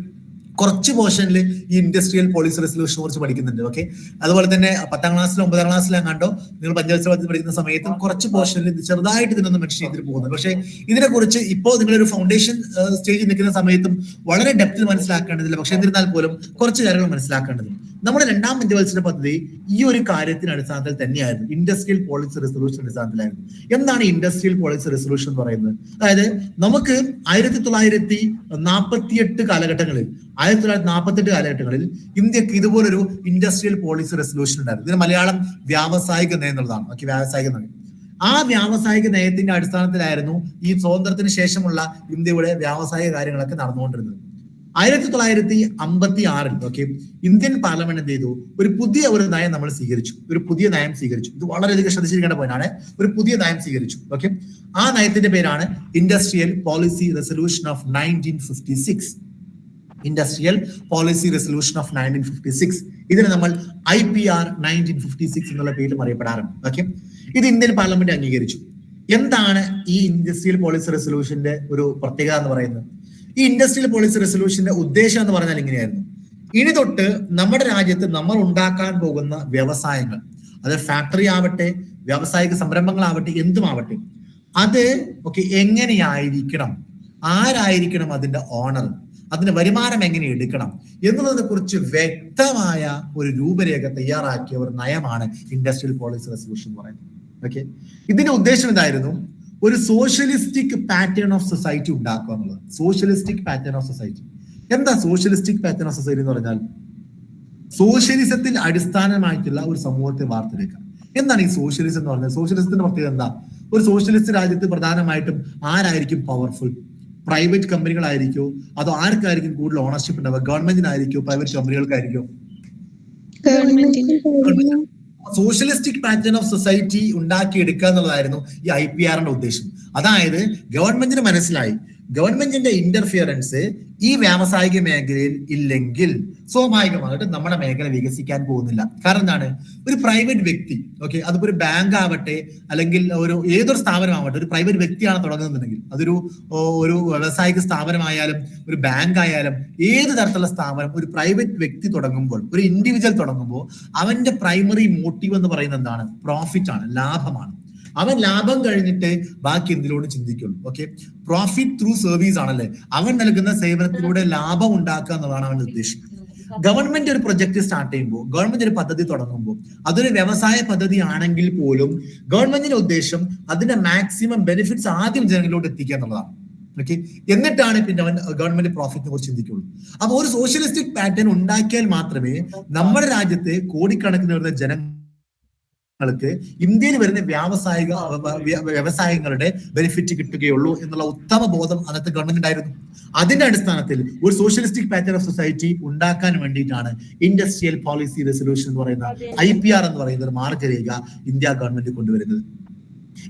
കുറച്ച് പോർഷനിൽ ഈ ഇൻഡസ്ട്രിയൽ പോളിസി റെസൊല്യൂഷനെ കുറിച്ച് പഠിക്കുന്നുണ്ട്. ഓക്കെ, അതുപോലെ തന്നെ 10ാം ക്ലാസ്സിലോ 9ാം ക്ലാസ്സിലോ കണ്ടോ നിങ്ങൾ പഞ്ചവത്സര പദ്ധതി പഠിക്കുന്ന സമയത്ത് കുറച്ച് പോർഷനിൽ ചെറുതായിട്ട് ഇതിനൊന്ന് മെൻഷൻ ചെയ്തിട്ട് പോകുന്നത്. പക്ഷേ ഇതിനെക്കുറിച്ച് ഇപ്പോൾ നിങ്ങളൊരു ഫൗണ്ടേഷൻ സ്റ്റേജിൽ നിൽക്കുന്ന സമയത്തും വളരെ ഡെപ്തിൽ മനസ്സിലാക്കേണ്ടതില്ല. പക്ഷെ എന്നിരുന്നാൽ പോലും കുറച്ച് കാര്യങ്ങൾ മനസ്സിലാക്കേണ്ടതും. നമ്മുടെ രണ്ടാം പഞ്ചവത്സര പദ്ധതി ഈ ഒരു കാര്യത്തിന് അടിസ്ഥാനത്തിൽ തന്നെയായിരുന്നു, ഇൻഡസ്ട്രിയൽ പോളിസി റെസൊല്യൂഷൻ അടിസ്ഥാനത്തിലായിരുന്നു. എന്താണ് ഇൻഡസ്ട്രിയൽ പോളിസി റെസൊല്യൂഷൻ എന്ന് പറയുന്നത്? അതായത് നമുക്ക് 1948 കാലഘട്ടങ്ങളിൽ 1948 കാലഘട്ടങ്ങളിൽ ഇന്ത്യക്ക് ഇതുപോലൊരു ഇൻഡസ്ട്രിയൽ പോളിസി റെസൊല്യൂഷൻ ഉണ്ടായിരുന്നു. ഇതിന് മലയാളം വ്യാവസായിക നയം എന്നുള്ളതാണ്. ഓക്കെ, വ്യാവസായിക നയം. ആ വ്യാവസായിക നയത്തിന്റെ അടിസ്ഥാനത്തിലായിരുന്നു ഈ സ്വാതന്ത്ര്യത്തിന് ശേഷമുള്ള ഇന്ത്യയുടെ വ്യാവസായിക കാര്യങ്ങളൊക്കെ നടന്നുകൊണ്ടിരുന്നത്. 1956-ൽ ഓക്കെ ഇന്ത്യൻ പാർലമെന്റ് എന്ത് ചെയ്തു? ഒരു പുതിയ നയം നമ്മൾ സ്വീകരിച്ചു. ഇത് വളരെയധികം ശ്രദ്ധിച്ചിരിക്കേണ്ട പോയിന്റാണ്. ഒരു പുതിയ നയം സ്വീകരിച്ചു. ഓക്കെ, ആ നയത്തിന്റെ പേരാണ് industrial policy resolution of 1956. Industrial policy resolution of 1956. ഇതിനെ നമ്മൾ IPR 1956 എന്നുള്ള പേരിൽ അറിയപ്പെടാറുണ്ട്. ഓക്കെ, ഇത് ഇന്ത്യൻ പാർലമെന്റ് അംഗീകരിച്ചു. എന്താണ് ഈ ഇൻഡസ്ട്രിയൽ പോളിസി റെസൊല്യൂഷന്റെ ഒരു പ്രത്യേകത എന്ന് പറയുന്നത്? ഈ ഇൻഡസ്ട്രിയൽ പോളിസി റെസൊല്യൂഷന്റെ ഉദ്ദേശം എന്ന് പറഞ്ഞാൽ ഇങ്ങനെയായിരുന്നു: ഇനി തൊട്ട് നമ്മുടെ രാജ്യത്ത് നമ്മൾ ഉണ്ടാക്കാൻ പോകുന്ന വ്യവസായങ്ങൾ, അത് ഫാക്ടറി ആവട്ടെ, വ്യാവസായിക സംരംഭങ്ങളാവട്ടെ, എന്തുമാവട്ടെ, അത് എങ്ങനെയായിരിക്കണം, ആരായിരിക്കണം അതിന്റെ ഓണർ, അതിന്റെ വരുമാനം എങ്ങനെ എടുക്കണം എന്നുള്ളതിനെ കുറിച്ച് വ്യക്തമായ ഒരു രൂപരേഖ തയ്യാറാക്കിയ ഒരു നയമാണ് ഇൻഡസ്ട്രിയൽ പോളിസി റെസൊല്യൂഷൻ എന്ന് പറയുന്നത്. ഓക്കെ, ഇതിന്റെ ഉദ്ദേശം എന്തായിരുന്നു? ഒരു സോഷ്യലിസ്റ്റിക് പാറ്റേൺ ഓഫ് സൊസൈറ്റി ഉണ്ടാക്കുക എന്നുള്ളത്. Socialistic pattern of society. എന്താ സോഷ്യലിസ്റ്റിക് പാറ്റേൺ ഓഫ് സൊസൈറ്റി എന്ന് പറഞ്ഞാൽ? സോഷ്യലിസത്തിൽ അടിസ്ഥാനമായിട്ടുള്ള ഒരു സമൂഹത്തെ വാർത്തെടുക്കുക. എന്താണ് ഈ സോഷ്യലിസം എന്ന് പറഞ്ഞാൽ? സോഷ്യലിസത്തിന്റെ പ്രത്യേകത എന്താ? ഒരു സോഷ്യലിസ്റ്റ് രാജ്യത്ത് പ്രധാനമായിട്ടും ആരായിരിക്കും പവർഫുൾ? പ്രൈവറ്റ് കമ്പനികളായിരിക്കോ, അതോ ആർക്കായിരിക്കും കൂടുതൽ ഓണർഷിപ്പ് ഉണ്ടാവുക? ഗവൺമെന്റിനായിരിക്കോ, പ്രൈവറ്റ് കമ്പനികൾക്കായിരിക്കോ? സോഷ്യലിസ്റ്റിക് പാറ്റേൺ ഓഫ് സൊസൈറ്റി ഉണ്ടാക്കിയെടുക്കുക എന്നുള്ളതായിരുന്നു ഈ IPRന്റെ ഉദ്ദേശം. അതായത് ഗവൺമെന്റിന് മനസ്സിലായി, ഗവൺമെന്റിന്റെ ഇന്റർഫിയറൻസ് ഈ വ്യാവസായിക മേഖലയിൽ ഇല്ലെങ്കിൽ സ്വാഭാവികമായിട്ടും നമ്മുടെ മേഖല വികസിക്കാൻ പോകുന്നില്ല. കാരണം എന്താണ്? ഒരു പ്രൈവറ്റ് വ്യക്തി, അതിപ്പോ ഒരു ബാങ്ക് ആവട്ടെ, അല്ലെങ്കിൽ ഏതൊരു സ്ഥാപനമാവട്ടെ, ഒരു പ്രൈവറ്റ് വ്യക്തിയാണ് തുടങ്ങുന്നുണ്ടെങ്കിൽ, അതൊരു വ്യാവസായിക സ്ഥാപനമായാലും ഒരു ബാങ്ക് ആയാലും ഏത് തരത്തിലുള്ള സ്ഥാപനം ഒരു പ്രൈവറ്റ് വ്യക്തി തുടങ്ങുമ്പോൾ, ഒരു ഇൻഡിവിജ്വൽ തുടങ്ങുമ്പോൾ, അവന്റെ പ്രൈമറി മോട്ടീവ് എന്ന് പറയുന്നത് എന്താണ്? പ്രോഫിറ്റ് ആണ്, ലാഭമാണ്. അവൻ ലാഭം കഴിഞ്ഞിട്ട് ബാക്കി എന്തിലോട് ചിന്തിക്കുള്ളൂ. പ്രോഫിറ്റ് ത്രൂ സർവീസ് ആണല്ലേ, അവൻ നൽകുന്ന സേവനത്തിലൂടെ ലാഭം ഉണ്ടാക്കുക എന്നുള്ളതാണ് അവന്റെ ഉദ്ദേശം. ഗവൺമെന്റ് ഒരു പ്രൊജക്ട് സ്റ്റാർട്ട് ചെയ്യുമ്പോൾ, ഗവൺമെന്റ് ഒരു പദ്ധതി തുടങ്ങുമ്പോൾ, അതൊരു വ്യവസായ പദ്ധതി ആണെങ്കിൽ പോലും ഗവൺമെന്റിന്റെ ഉദ്ദേശം അതിന്റെ മാക്സിമം ബെനിഫിറ്റ്സ് ആദ്യം ജനങ്ങളിലോട്ട് എത്തിക്കുക എന്നുള്ളതാണ്. എന്നിട്ടാണ് പിന്നെ അവൻ ഗവൺമെന്റ് പ്രോഫിറ്റിനെ കുറിച്ച് ചിന്തിക്കുള്ളൂ. അപ്പൊ ഒരു സോഷ്യലിസ്റ്റിക് പാറ്റേൺ ഉണ്ടാക്കിയാൽ മാത്രമേ നമ്മുടെ രാജ്യത്തെ കോടിക്കണക്കിന് വരുന്ന ജനങ്ങൾക്ക് ഇന്ത്യയിൽ വരുന്ന വ്യവസായങ്ങളുടെ ബെനിഫിറ്റ് കിട്ടുകയുള്ളൂ എന്നുള്ള ഉത്തമ ബോധം അന്നത്തെ ഗവൺമെന്റ് ഉണ്ടായിരുന്നു. അതിന്റെ അടിസ്ഥാനത്തിൽ ഒരു സോഷ്യലിസ്റ്റിക് പാറ്റേൺ ഓഫ് സൊസൈറ്റി ഉണ്ടാക്കാൻ വേണ്ടിയിട്ടാണ് ഇൻഡസ്ട്രിയൽ പോളിസി റെസൊല്യൂഷൻ എന്ന് പറയുന്ന IPR എന്ന് പറയുന്ന ഒരു മാർഗരേഖ ഇന്ത്യ ഗവൺമെന്റ് കൊണ്ടുവരുന്നത്.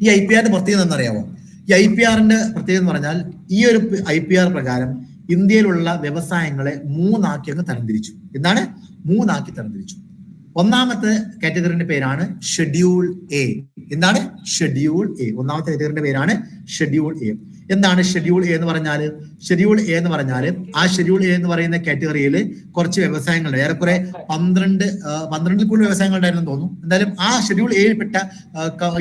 ഈ IPRന്റെ പ്രത്യേകത എന്നറിയാമോ? ഈ IPRന്റെ പ്രത്യേകത എന്ന് പറഞ്ഞാൽ, ഈ ഒരു IPR പ്രകാരം ഇന്ത്യയിലുള്ള വ്യവസായങ്ങളെ മൂന്നാക്കി അങ്ങ് തരംതിരിച്ചു. എന്താണ്? മൂന്നാക്കി തരംതിരിച്ചു. ഒന്നാമത്തെ കാറ്റഗറിന്റെ പേരാണ് ഷെഡ്യൂൾ എ. എന്താണ് ഷെഡ്യൂൾ എ? ഒന്നാമത്തെ കാറ്റഗറിന്റെ പേരാണ് ഷെഡ്യൂൾ എ. എന്താണ് ഷെഡ്യൂൾ എ എന്ന് പറഞ്ഞാല്? ഷെഡ്യൂൾ എ എന്ന് പറഞ്ഞാല് ആ ഷെഡ്യൂൾ എ എന്ന് പറയുന്ന കാറ്റഗറിയിൽ കുറച്ച് വ്യവസായങ്ങളുണ്ട്. ഏറെക്കുറെ 12 കൂടുതൽ വ്യവസായങ്ങളുണ്ടായിരുന്നു തോന്നുന്നു. എന്തായാലും ആ ഷെഡ്യൂൾ എയിൽപ്പെട്ട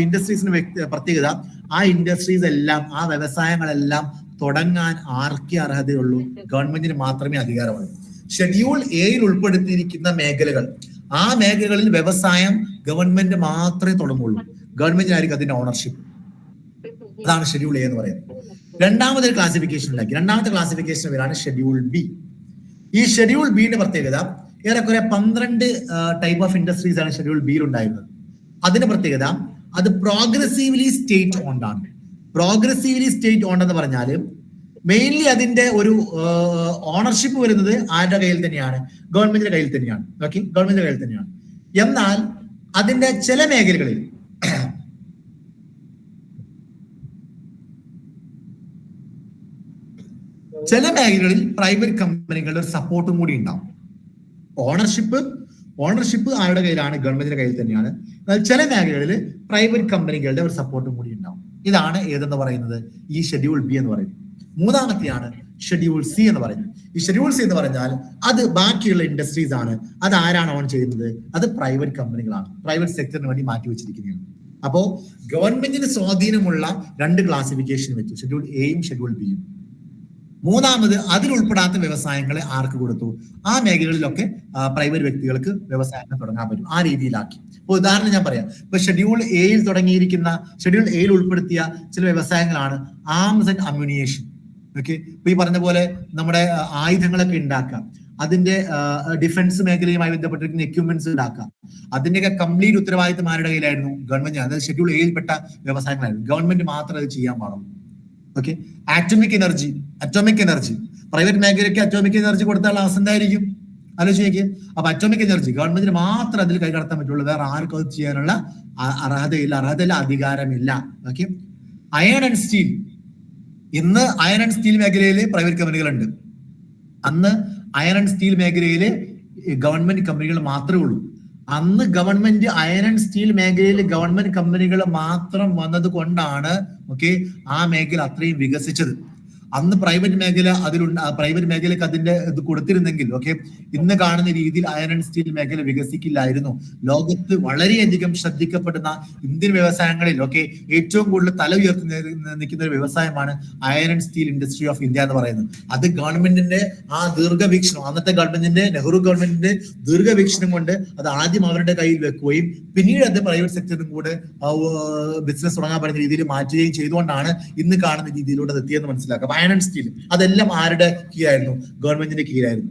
ഇൻഡസ്ട്രീസിന് പ്രത്യേകത, ആ ഇൻഡസ്ട്രീസ് എല്ലാം, ആ വ്യവസായങ്ങളെല്ലാം തുടങ്ങാൻ ആർക്കേ അർഹതയുള്ളൂ? ഗവൺമെന്റിന് മാത്രമേ അധികാരമുള്ളൂ. ഷെഡ്യൂൾ എയിൽ ഉൾപ്പെടുത്തിയിരിക്കുന്ന മേഖലകൾ, ആ മേഖലകളിൽ വ്യവസായം ഗവൺമെന്റ് മാത്രമേ തുടങ്ങുള്ളൂ. ഗവൺമെന്റിനായിരിക്കും അതിന്റെ ഓണർഷിപ്പ്. അതാണ് ഷെഡ്യൂൾ എ എന്ന് പറയുന്നത്. രണ്ടാമതൊരു ക്ലാസിഫിക്കേഷൻ ഉണ്ടാക്കി. രണ്ടാമത്തെ ക്ലാസിഫിക്കേഷൻ പേരാണ് ഷെഡ്യൂൾ ബി. ഈ ഷെഡ്യൂൾ ബിയുടെ പ്രത്യേകത, ഏറെക്കുറെ 12 ടൈപ്പ് ഓഫ് ഇൻഡസ്ട്രീസ് ആണ് ഷെഡ്യൂൾ ബിയിൽ ഉണ്ടായിരുന്നത്. അതിന്റെ പ്രത്യേകത, അത് പ്രോഗ്രസീവ്ലി സ്റ്റേറ്റ് ഓൺഡ് ആണ്. പ്രോഗ്രസീവ്ലി സ്റ്റേറ്റ് ഓൺഡ് എന്ന് പറഞ്ഞാൽ മെയിൻലി അതിന്റെ ഒരു ഓണർഷിപ്പ് വരുന്നത് ആരുടെ കയ്യിൽ തന്നെയാണ്? ഗവൺമെന്റിന്റെ കയ്യിൽ തന്നെയാണ്. ഗവൺമെന്റിന്റെ കയ്യിൽ തന്നെയാണ്. എന്നാൽ അതിന്റെ ചില മേഖലകളിൽ പ്രൈവറ്റ് കമ്പനികളുടെ ഒരു സപ്പോർട്ടും കൂടി ഉണ്ടാവും. ഓണർഷിപ്പ് ആരുടെ കയ്യിലാണ്? ഗവൺമെന്റിന്റെ കയ്യിൽ തന്നെയാണ്. എന്നാൽ ചില മേഖലകളിൽ പ്രൈവറ്റ് കമ്പനികളുടെ ഒരു സപ്പോർട്ടും കൂടി ഉണ്ടാവും. ഇതാണ് ഏതെന്ന് പറയുന്നത്? ഈ ഷെഡ്യൂൾ ബി എന്ന് പറയുന്നത്. മൂന്നാമത്തെയാണ് ഷെഡ്യൂൾ സി എന്ന് പറയുന്നത്. ഈ ഷെഡ്യൂൾ സി എന്ന് പറഞ്ഞാൽ അത് ബാക്കിയുള്ള ഇൻഡസ്ട്രീസ് ആണ്. അത് ആരാണ് ഓൺ ചെയ്യുന്നത്? അത് പ്രൈവറ്റ് കമ്പനികളാണ്. പ്രൈവറ്റ് സെക്ടറിന് വേണ്ടി മാറ്റി വെച്ചിരിക്കുകയാണ്. അപ്പോ ഗവൺമെന്റിന് സ്വാധീനമുള്ള 2 ക്ലാസിഫിക്കേഷൻ വെച്ചു, ഷെഡ്യൂൾ എയും ഷെഡ്യൂൾ ബിയും. മൂന്നാമത് അതിൽ ഉൾപ്പെടാത്ത വ്യവസായങ്ങളെ ആർക്ക് കൊടുത്തു? ആ മേഖലകളിലൊക്കെ പ്രൈവറ്റ് വ്യക്തികൾക്ക് വ്യവസായങ്ങൾ തുടങ്ങാൻ പറ്റും. ആ രീതിയിലാക്കി. ഇപ്പൊ ഉദാഹരണം ഞാൻ പറയാം. ഇപ്പൊ ഷെഡ്യൂൾ എയിൽ തുടങ്ങിയിരിക്കുന്ന, ഷെഡ്യൂൾ എയിൽ ഉൾപ്പെടുത്തിയ ചില വ്യവസായങ്ങളാണ് ആംസ് ആൻഡ് അമ്യൂണിയേഷൻ. ഇപ്പൊ ഈ പറഞ്ഞ പോലെ നമ്മുടെ ആയുധങ്ങളൊക്കെ ഉണ്ടാക്കാം, അതിന്റെ ഡിഫൻസ് മേഖലയുമായി ബന്ധപ്പെട്ടിരിക്കുന്ന എക്യുപ്മെന്റ്സ് ഉണ്ടാക്കാം, അതിന്റെയൊക്കെ കംപ്ലീറ്റ് ഉത്തരവാദിത്തം ആരുടെ കയ്യിലായിരുന്നു? ഗവൺമെന്റ്. അതായത് ഷെഡ്യൂൾ എയിൽപ്പെട്ട വ്യവസായങ്ങളായിരുന്നു. ഗവൺമെന്റ് മാത്രം അത് ചെയ്യാൻ പാടുള്ളൂ. അറ്റോമിക് എനർജി പ്രൈവറ്റ് മേഖലയ്ക്ക് അറ്റോമിക് എനർജി കൊടുത്താൽ അവസ്ഥ എന്തായിരിക്കും? ആലോചിക്കുക. അപ്പൊ അറ്റോമിക് എനർജി ഗവൺമെന്റിന് മാത്രം അതിൽ കൈകടത്താൻ പറ്റുള്ളൂ. വേറെ ആർക്കും അത് ചെയ്യാനുള്ള അർഹതയില്ല, അധികാരമില്ല. Iron and steel. ഇന്ന് അയൺ ആൻഡ് സ്റ്റീൽ മേഖലയിൽ പ്രൈവറ്റ് കമ്പനികളുണ്ട്. അന്ന് അയൺ ആൻഡ് സ്റ്റീൽ മേഖലയില് ഗവൺമെന്റ് കമ്പനികൾ മാത്രമേ ഉള്ളൂ. അന്ന് ഗവൺമെന്റ് അയൺ ആൻഡ് സ്റ്റീൽ മേഖലയിൽ ഗവൺമെന്റ് കമ്പനികൾ മാത്രം വന്നത് കൊണ്ടാണ് ആ മേഖല അത്രയും വികസിച്ചത്. അന്ന് പ്രൈവറ്റ് മേഖല പ്രൈവറ്റ് മേഖലക്ക് അതിന്റെ ഇത് കൊടുത്തിരുന്നെങ്കിൽ ഇന്ന് കാണുന്ന രീതിയിൽ അയൺ ആൻഡ് സ്റ്റീൽ മേഖല വികസിക്കില്ലായിരുന്നു. ലോകത്ത് വളരെയധികം ശ്രദ്ധിക്കപ്പെടുന്ന ഇന്ത്യൻ വ്യവസായങ്ങളിൽ ഏറ്റവും കൂടുതൽ തല ഉയർത്തി നിൽക്കുന്ന ഒരു വ്യവസായമാണ് iron and steel industry of India എന്ന് പറയുന്നത്. അത് ഗവൺമെന്റിന്റെ ആ ദീർഘവീക്ഷണം, അന്നത്തെ ഗവൺമെന്റിന്റെ നെഹ്റു ഗവൺമെന്റിന്റെ ദീർഘവീക്ഷണം കൊണ്ട് അത് ആദ്യം അവരുടെ കയ്യിൽ വെക്കുകയും പിന്നീട് അത് പ്രൈവറ്റ് സെക്ടറിനും കൂടെ ബിസിനസ് തുടങ്ങാൻ പറയുന്ന രീതിയിൽ മാറ്റുകയും ചെയ്തുകൊണ്ടാണ് ഇന്ന് കാണുന്ന രീതിയിലൂടെ അത് എത്തിയെന്ന് മനസ്സിലാക്കാം. അയൺ ആൻഡ് സ്റ്റീൽ അതെല്ലാം ആരുടെ കീഴായിരുന്നു? ഗവൺമെന്റിന്റെ കീഴായിരുന്നു.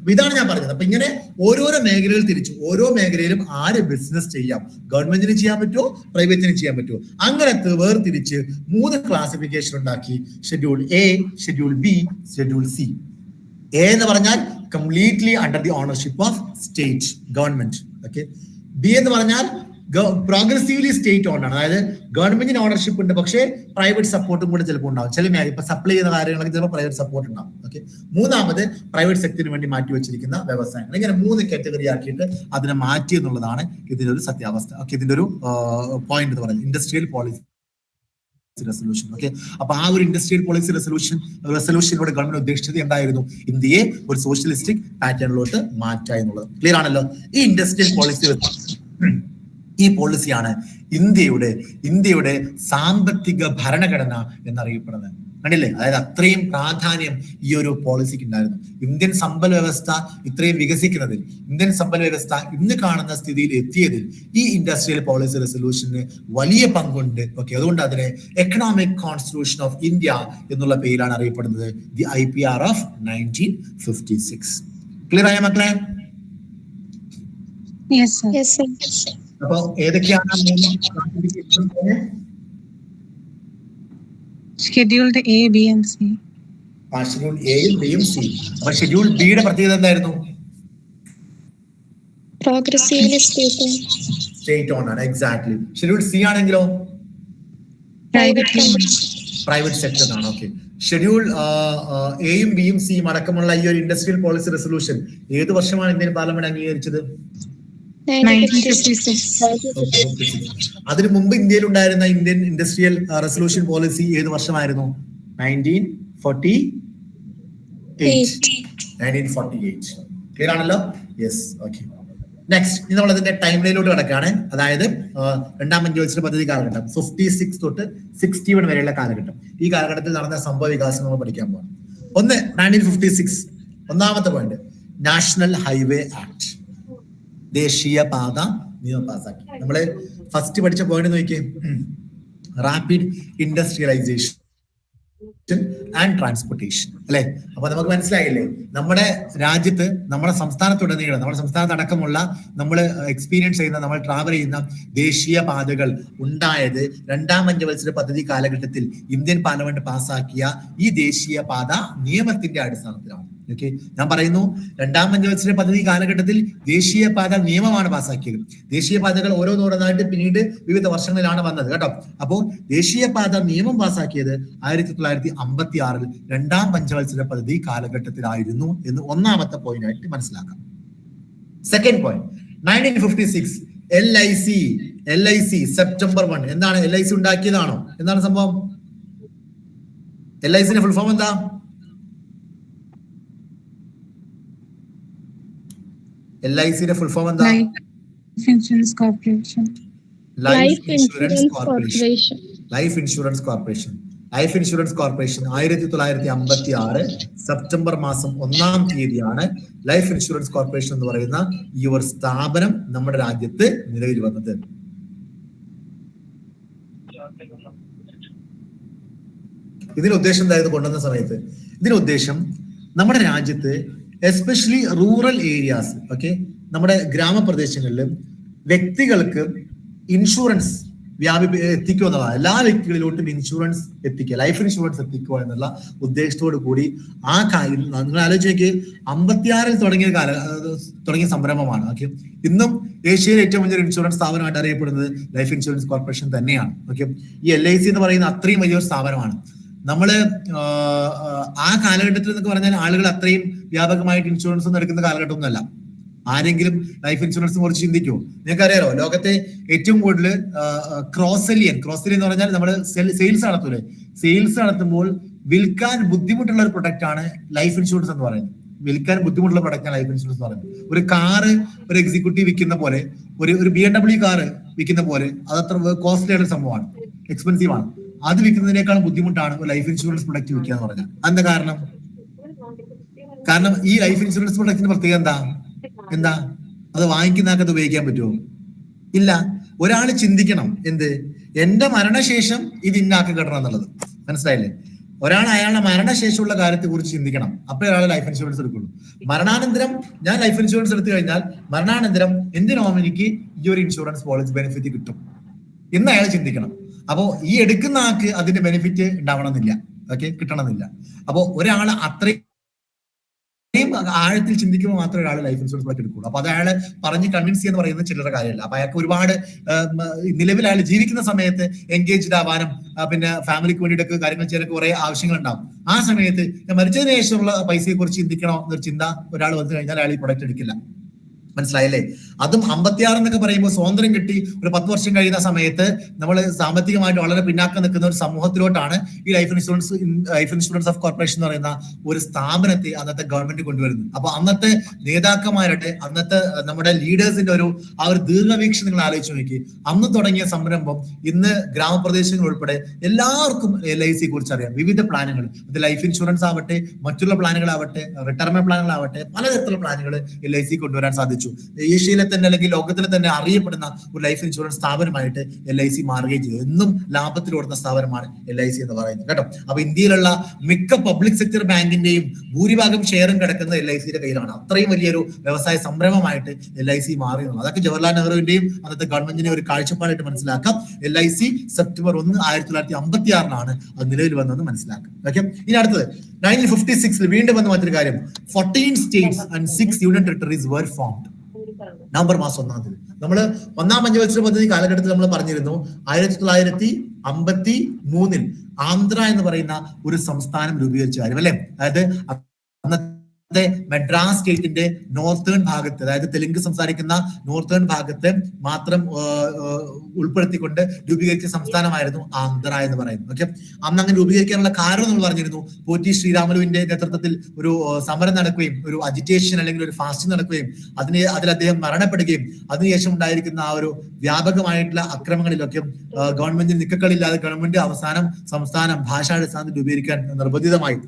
അപ്പൊ ഇതാണ് ഞാൻ പറഞ്ഞത്. അപ്പൊ ഇങ്ങനെ ഓരോരോ മേഖലകൾ തിരിച്ചു, ഓരോ മേഖലയിലും ആര് ബിസിനസ് ചെയ്യാം, ഗവൺമെന്റിന് ചെയ്യാൻ പറ്റുമോ, പ്രൈവറ്റിന് ചെയ്യാൻ പറ്റുമോ, അങ്ങനെ വേർതിരിച്ച് 3 ക്ലാസിഫിക്കേഷൻ ഉണ്ടാക്കി. Schedule A, schedule B, schedule C. A എന്ന് പറഞ്ഞാൽ completely under the ownership of state government. B എന്ന് പറഞ്ഞാൽ പ്രോഗ്രസീവ്ലി സ്റ്റേറ്റ് ഓൺ ആണ്, അതായത് ഗവൺമെന്റിന് ഓണർഷിപ്പ് ഉണ്ട്, പക്ഷേ പ്രൈവറ്റ് സപ്പോർട്ടും കൂടെ ചിലപ്പോൾ ഉണ്ടാവും. ചില ഇപ്പൊ സപ്ലൈ ചെയ്യുന്ന കാര്യങ്ങളൊക്കെ ചിലപ്പോൾ പ്രൈവറ്റ് സപ്പോർട്ട് ഉണ്ടാവും. മൂന്നാമത് പ്രൈവറ്റ് സെക്ടറിന് വേണ്ടി മാറ്റി വെച്ചിരിക്കുന്ന വ്യവസായങ്ങൾ. ഇങ്ങനെ 3 കാറ്റഗറി ആക്കിയിട്ട് അതിനെ മാറ്റി എന്നുള്ളതാണ് ഇതിന്റെ ഒരു സത്യാവസ്ഥ. ഇതിന്റെ ഒരു പോയിന്റ് എന്ന് പറയുന്നത് ഇൻഡസ്ട്രിയൽ പോളിസി റെസൊല്യൂഷൻ. അപ്പൊ ആ ഒരു ഇൻഡസ്ട്രിയൽ പോളിസി റെസൊല്യൂഷനിലൂടെ ഗവൺമെന്റ് ഉദ്ദേശിച്ചത് എന്തായിരുന്നു? ഇന്ത്യയെ ഒരു സോഷ്യലിസ്റ്റിക് പാറ്റേണിലോട്ട് മാറ്റുക എന്നുള്ളത്. ക്ലിയർ ആണല്ലോ? ഈ ഇൻഡസ്ട്രിയൽ പോളിസി, ഈ പോളിസിയാണ് ഇന്ത്യയുടെ സാമ്പത്തിക ഭരണഘടന എന്നറിയപ്പെടുന്നത്. കണ്ടില്ലേ? അതായത് അത്രയും പ്രാധാന്യം ഈ ഒരു പോളിസിക്ക് ഉണ്ടായിരുന്നു. ഇന്ത്യൻ സമ്പദ് വ്യവസ്ഥ ഇത്രയും വികസിക്കുന്നതിൽ, ഇന്ത്യൻ സമ്പദ് വ്യവസ്ഥ ഇന്ന് കാണുന്ന സ്ഥിതിയിൽ എത്തിയതിൽ ഈ ഇൻഡസ്ട്രിയൽ പോളിസി റെസൊല്യൂഷന് വലിയ പങ്കുണ്ട്. അതുകൊണ്ട് അതിനെ എക്കണോമിക് കോൺസ്റ്റിറ്റ്യൂഷൻ ഓഫ് ഇന്ത്യ എന്നുള്ള പേരിലാണ് അറിയപ്പെടുന്നത്, ദി IPR ഓഫ് 1956. ക്ലിയർ ആയ മക്കളെ? അപ്പൊ ഏതൊക്കെയാണ് scheduled A, B and C? Schedule എയും ബിയും സി. അപ്പൊ ഷെഡ്യൂൾ ബിയുടെ പ്രത്യേകത എന്തായിരുന്നു? പ്രോഗ്രസീവ്ലി സ്റ്റേറ്റ് ഓൺ ആണ്. എക്സാക്ട്ലി. ഷെഡ്യൂൾ സി ആണെങ്കിലോ പ്രൈവറ്റ് സെക്ടർ ആണ്. ഷെഡ്യൂൾ എയും ബിയും സിയും അടക്കമുള്ള ഈ ഒരു ഇൻഡസ്ട്രിയൽ പോളിസി റെസൊല്യൂഷൻ ഏത് വർഷമാണ് ഇന്ത്യൻ പാർലമെന്റ് അംഗീകരിച്ചത്? 1956. അതിനു മുമ്പ് ഇന്ത്യയിൽ ഉണ്ടായിരുന്ന ഇന്ത്യൻ ഇൻഡസ്ട്രിയൽ റെസൊല്യൂഷൻ പോളിസി ഏത് വർഷമായിരുന്നു? 1948. ക്ലിയർ ആണല്ലോ? യെസ്. നെക്സ്റ്റ് ഇനി നമ്മൾ അതിന്റെ ടൈം ലൈനിലോട്ട് കിടക്കുകയാണ്. അതായത് രണ്ടാം പഞ്ചവത്സര പദ്ധതി കാലഘട്ടം 56 തൊട്ട് 61 വരെയുള്ള കാലഘട്ടം. ഈ കാലഘട്ടത്തിൽ നടന്ന സംഭവ വികാസം നമ്മൾ പഠിക്കാൻ പോകണം. 1956 ഒന്നാമത്തെ പോയിന്റ്, നാഷണൽ ഹൈവേ ആക്ട്, ദേശീയപാത നിയമം പാസാക്കി. നമ്മള് ഫസ്റ്റ് പഠിച്ച പോയിന്റ് നോക്കിയേ, റാപ്പിഡ് ഇൻഡസ്ട്രിയലൈസേഷൻ ആൻഡ് ട്രാൻസ്പോർട്ടേഷൻ അല്ലെ? അപ്പൊ നമുക്ക് മനസ്സിലായില്ലേ, നമ്മുടെ രാജ്യത്ത്, നമ്മുടെ സംസ്ഥാനത്തുടനീളം, നമ്മുടെ സംസ്ഥാനത്തടക്കമുള്ള നമ്മൾ എക്സ്പീരിയൻസ് ചെയ്യുന്ന, നമ്മൾ ട്രാവൽ ചെയ്യുന്ന ദേശീയ പാതകൾ ഉണ്ടായത് രണ്ടാം പഞ്ചവത്സര പദ്ധതി കാലഘട്ടത്തിൽ ഇന്ത്യൻ പാർലമെന്റ് പാസാക്കിയ ഈ ദേശീയ പാത നിയമത്തിന്റെ അടിസ്ഥാനത്തിലാണ്. ഞാൻ പറയുന്നു, രണ്ടാം പഞ്ചവത്സര പദ്ധതി കാലഘട്ടത്തിൽ ദേശീയപാത നിയമമാണ് പാസാക്കിയത്. ദേശീയപാതകൾ ഓരോന്നോരോന്നായിട്ട് പിന്നീട് വിവിധ വർഷങ്ങളിലാണ് വന്നത് കേട്ടോ. അപ്പോൾ ദേശീയപാത നിയമം പാസാക്കിയത് 1956 രണ്ടാം പഞ്ചവത്സര പദ്ധതി കാലഘട്ടത്തിലായിരുന്നു എന്ന് ഒന്നാമത്തെ പോയിന്റ് ആയിട്ട് മനസ്സിലാക്കാം. Second point, 1956 LIC September 1. എന്താണ് LIC ഉണ്ടാക്കിയതാണോ? എന്താണ് സംഭവം? LICന്റെ ഫുൾ ഫോം എന്താ? LICയുടെ ഫുൾ ഫോം എന്താ? Life insurance corporation. Life insurance corporation 1956 September മാസം 1-ാം തീയതിയാണ് ലൈഫ് ഇൻഷുറൻസ് കോർപ്പറേഷൻ എന്ന് പറയുന്ന ഈ ഒരു സ്ഥാപനം നമ്മുടെ രാജ്യത്ത് നിലവിൽ വന്നത്. ഇതിന് ഉദ്ദേശം എന്തായത് കൊണ്ടുവന്ന സമയത്ത്? ഇതിന് ഉദ്ദേശം നമ്മുടെ രാജ്യത്ത് എസ്പെഷ്യലി റൂറൽ ഏരിയാസ്, നമ്മുടെ ഗ്രാമപ്രദേശങ്ങളിൽ വ്യക്തികൾക്ക് ഇൻഷുറൻസ് എത്തിക്കുക എന്നുള്ളതാണ്. എല്ലാ വ്യക്തികളിലോട്ടും ഇൻഷുറൻസ് എത്തിക്കുക, ലൈഫ് ഇൻഷുറൻസ് എത്തിക്കുക എന്നുള്ള ഉദ്ദേശത്തോടു കൂടി ആ കാര്യം നിങ്ങൾ ആലോചിച്ച് 56 തുടങ്ങിയ സംരംഭമാണ്. ഇന്നും ഏഷ്യയിലെ ഏറ്റവും വലിയൊരു ഇൻഷുറൻസ് സ്ഥാപനമായിട്ട് അറിയപ്പെടുന്നത് ലൈഫ് ഇൻഷുറൻസ് കോർപ്പറേഷൻ തന്നെയാണ്. ഈ LIC എന്ന് പറയുന്ന അത്രയും വലിയൊരു സ്ഥാപനമാണ്. നമ്മള് ആ കാലഘട്ടത്തിൽ എന്നൊക്കെ പറഞ്ഞാൽ ആളുകൾ അത്രയും വ്യാപകമായിട്ട് ഇൻഷുറൻസ് ഒന്നും എടുക്കുന്ന കാലഘട്ടമൊന്നുമല്ല. ആരെങ്കിലും ലൈഫ് ഇൻഷുറൻസ് കുറിച്ച് ചിന്തിക്കുമോ? നിങ്ങൾക്ക് അറിയാലോ, ലോകത്തെ ഏറ്റവും കൂടുതൽ ക്രോസെലിയൻ എന്ന് പറഞ്ഞാൽ നമ്മൾ സെയിൽസ് നടത്തൂലേ, സെയിൽസ് നടത്തുമ്പോൾ വിൽക്കാൻ ബുദ്ധിമുട്ടുള്ള ഒരു പ്രൊഡക്റ്റ് ആണ് ലൈഫ് ഇൻഷുറൻസ് എന്ന് പറയുന്നത്. വിൽക്കാൻ ബുദ്ധിമുട്ടുള്ള പ്രൊഡക്റ്റാണ് ലൈഫ് ഇൻഷുറൻസ് എന്ന് പറയുന്നത്. ഒരു കാറ് ഒരു എക്സിക്യൂട്ടീവ് വിൽക്കുന്ന പോലെ, ഒരു BMW കാറ് വിൽക്കുന്ന പോലെ അതത്ര കോസ്റ്റ്ലി ആയിട്ടുള്ള സംഭവമാണ്, എക്സ്പെൻസീവ് ആണ്. അത് വിൽക്കുന്നതിനേക്കാളും ബുദ്ധിമുട്ടാണ് ഒരു ലൈഫ് ഇൻഷുറൻസ് പ്രൊഡക്റ്റ് വിൽക്കുക എന്ന് പറഞ്ഞാൽ. എന്താ കാരണം ഈ ലൈഫ് ഇൻഷുറൻസ് പ്രൊഡക്റ്റിന്റെ പ്രത്യേകത എന്താ? അത് വാങ്ങിക്കുന്ന ആൾക്ക് അത് ഉപയോഗിക്കാൻ പറ്റുമോ? ഇല്ല. ഒരാൾ ചിന്തിക്കണം, എന്ത്, എന്റെ മരണശേഷം ഇത് ഇന്നാക്കി കിട്ടണം എന്നുള്ളത്. മനസ്സിലായില്ലേ? ഒരാൾ അയാളുടെ മരണശേഷമുള്ള കാര്യത്തെ കുറിച്ച് ചിന്തിക്കണം. അപ്പൊ ഒരാൾ ലൈഫ് ഇൻഷുറൻസ് എടുക്കുള്ളൂ. മരണാനന്തരം ഞാൻ ലൈഫ് ഇൻഷുറൻസ് എടുത്തു കഴിഞ്ഞാൽ മരണാനന്തരം എന്റെ നോമിനിക്ക് ഈ ഒരു ഇൻഷുറൻസ് പോളിസി ബെനിഫിറ്റ് കിട്ടും എന്ന് അയാൾ ചിന്തിക്കണം. അപ്പോ ഈ എടുക്കുന്ന ആൾക്ക് അതിന്റെ ബെനിഫിറ്റ് ഉണ്ടാവണമെന്നില്ല, ഓക്കെ, കിട്ടണമെന്നില്ല. അപ്പോ ഒരാൾ അത്രയും ആഴത്തിൽ ചിന്തിക്കുമ്പോൾ മാത്രമേ ഒരാൾ ലൈഫ് ഇൻഷുറൻസ് പ്ലാൻ എടുക്കുള്ളൂ. അപ്പൊ അത് അയാളെ പറഞ്ഞ് കൺവിൻസ് ചെയ്യുന്ന പറയുന്നത് ചില്ലറ കാര്യമല്ല. അപ്പൊ അയാൾക്ക് ഒരുപാട് നിലവിൽ അയാൾ ജീവിക്കുന്ന സമയത്ത് എൻഗേജ്ഡ് ആവാനും പിന്നെ ഫാമിലിക്ക് വേണ്ടിയിട്ടൊക്കെ കാര്യങ്ങൾ ചെയ്യാനൊക്കെ കുറെ ആവശ്യങ്ങൾ ഉണ്ടാവും. ആ സമയത്ത് മരിച്ചതിന് ശേഷമുള്ള പൈസയെ കുറിച്ച് ചിന്തിക്കണോ എന്നൊരു ചിന്ത ഒരാൾ വന്നു കഴിഞ്ഞാൽ അയാൾ ഈ പ്രൊഡക്റ്റ് എടുക്കില്ല. മനസ്സിലായില്ലേ? അതും 56 എന്നൊക്കെ പറയുമ്പോൾ സ്വാതന്ത്ര്യം കിട്ടി ഒരു 10 വർഷം കഴിയുന്ന സമയത്ത് നമ്മൾ സാമ്പത്തികമായിട്ട് വളരെ പിന്നാക്കം നിൽക്കുന്ന ഒരു സമൂഹത്തിലോട്ടാണ് ഈ ലൈഫ് ഇൻഷുറൻസ് ഓഫ് കോർപ്പറേഷൻ എന്ന് പറയുന്ന ഒരു സ്ഥാപനത്തെ അന്നത്തെ ഗവൺമെന്റ് കൊണ്ടുവരുന്നത്. അപ്പൊ അന്നത്തെ നേതാക്കന്മാരുടെ, അന്നത്തെ നമ്മുടെ ലീഡേഴ്സിന്റെ ആ ഒരു ദീർഘവീക്ഷണം നിങ്ങൾ ആലോചിച്ച് നോക്കി. അന്ന് തുടങ്ങിയ സംരംഭം ഇന്ന് ഗ്രാമപ്രദേശങ്ങൾ ഉൾപ്പെടെ എല്ലാവർക്കും LIC കുറിച്ച് അറിയാം. വിവിധ പ്ലാനുകൾ, ഇത് ലൈഫ് ഇൻഷുറൻസ് ആവട്ടെ, മറ്റുള്ള പ്ലാനുകളാവട്ടെ, റിട്ടയർമെന്റ് പ്ലാനുകളാവട്ടെ, പലതരത്തിലുള്ള പ്ലാനുകൾ LIC കൊണ്ടുവരാൻ സാധിച്ചു. ഏഷ്യയിലെ തന്നെ അല്ലെങ്കിൽ ലോകത്തിലെ തന്നെ അറിയപ്പെടുന്ന ഒരു ലൈഫ് ഇൻഷുറൻസ് സ്ഥാപനമായിട്ട് LIC മാറുകയും ചെയ്തു. എന്നും ലാഭത്തിൽ ഓടുന്ന സ്ഥാപനമാണ് LIC എന്ന് പറയുന്നത്, കേട്ടോ. അപ്പൊ ഇന്ത്യയിലുള്ള മിക്ക പബ്ലിക് സെക്ടർ ബാങ്കിന്റെയും ഭൂരിഭാഗം ഷെയറും കിടക്കുന്നത് LICയുടെ കയ്യിലാണ്. അത്രയും വലിയൊരു വ്യവസായ സംരംഭമായിട്ട് LIC മാറി. അതൊക്കെ ജവഹർലാൽ നെഹ്റുവിന്റെയും അന്നത്തെ ഗവൺമെന്റിന്റെ ഒരു കാഴ്ചപ്പാടായിട്ട് മനസ്സിലാക്കാം. LIC സെപ്റ്റംബർ 1, 1956 അത് നിലവിൽ വന്നതെന്ന് മനസ്സിലാക്കാം. ഓക്കെ, ഇനി അടുത്തത് 1956 വീണ്ടും വന്ന മറ്റൊരു കാര്യം. 14 states and 6 union territories were formed. November മാസം 1-ാം തീയതി നമ്മള് ഒന്നാം പഞ്ചവത്സര പദ്ധതി കാലഘട്ടത്തിൽ നമ്മൾ പറഞ്ഞിരുന്നു 1953 ആന്ധ്ര എന്ന് പറയുന്ന ഒരു സംസ്ഥാനം രൂപീകരിച്ച കാര്യം, അല്ലെ? അതായത് അന്നത്തെ മദ്രാസ് സ്റ്റേറ്റിന്റെ നോർത്തേൺ ഭാഗത്ത്, അതായത് തെലുങ്ക് സംസാരിക്കുന്ന നോർത്തേൺ ഭാഗത്ത് മാത്രം ഉൾപ്പെടുത്തിക്കൊണ്ട് രൂപീകരിച്ച സംസ്ഥാനമായിരുന്നു ആന്ധ്ര എന്ന് പറയുന്നത്. ഓക്കെ, അന്ന് അങ്ങനെ രൂപീകരിക്കാനുള്ള കാരണം നമ്മൾ പറഞ്ഞിരുന്നു. പോറ്റി ശ്രീരാമലുവിന്റെ നേതൃത്വത്തിൽ ഒരു സമരം നടക്കുകയും ഒരു അജിറ്റേഷൻ അല്ലെങ്കിൽ ഒരു ഫാസ്റ്റിംഗ് നടക്കുകയും അതിൽ അദ്ദേഹം മരണപ്പെടുകയും അതിനുശേഷം ഉണ്ടായിരിക്കുന്ന ആ ഒരു വ്യാപകമായിട്ടുള്ള അക്രമങ്ങളിലൊക്കെ ഗവൺമെന്റിന് നിക്കക്കളില്ലാതെ ഗവൺമെന്റ് അവസാനം സംസ്ഥാനം ഭാഷാടിസ്ഥാനത്തിൽ രൂപീകരിക്കാൻ നിർബന്ധിതമായി.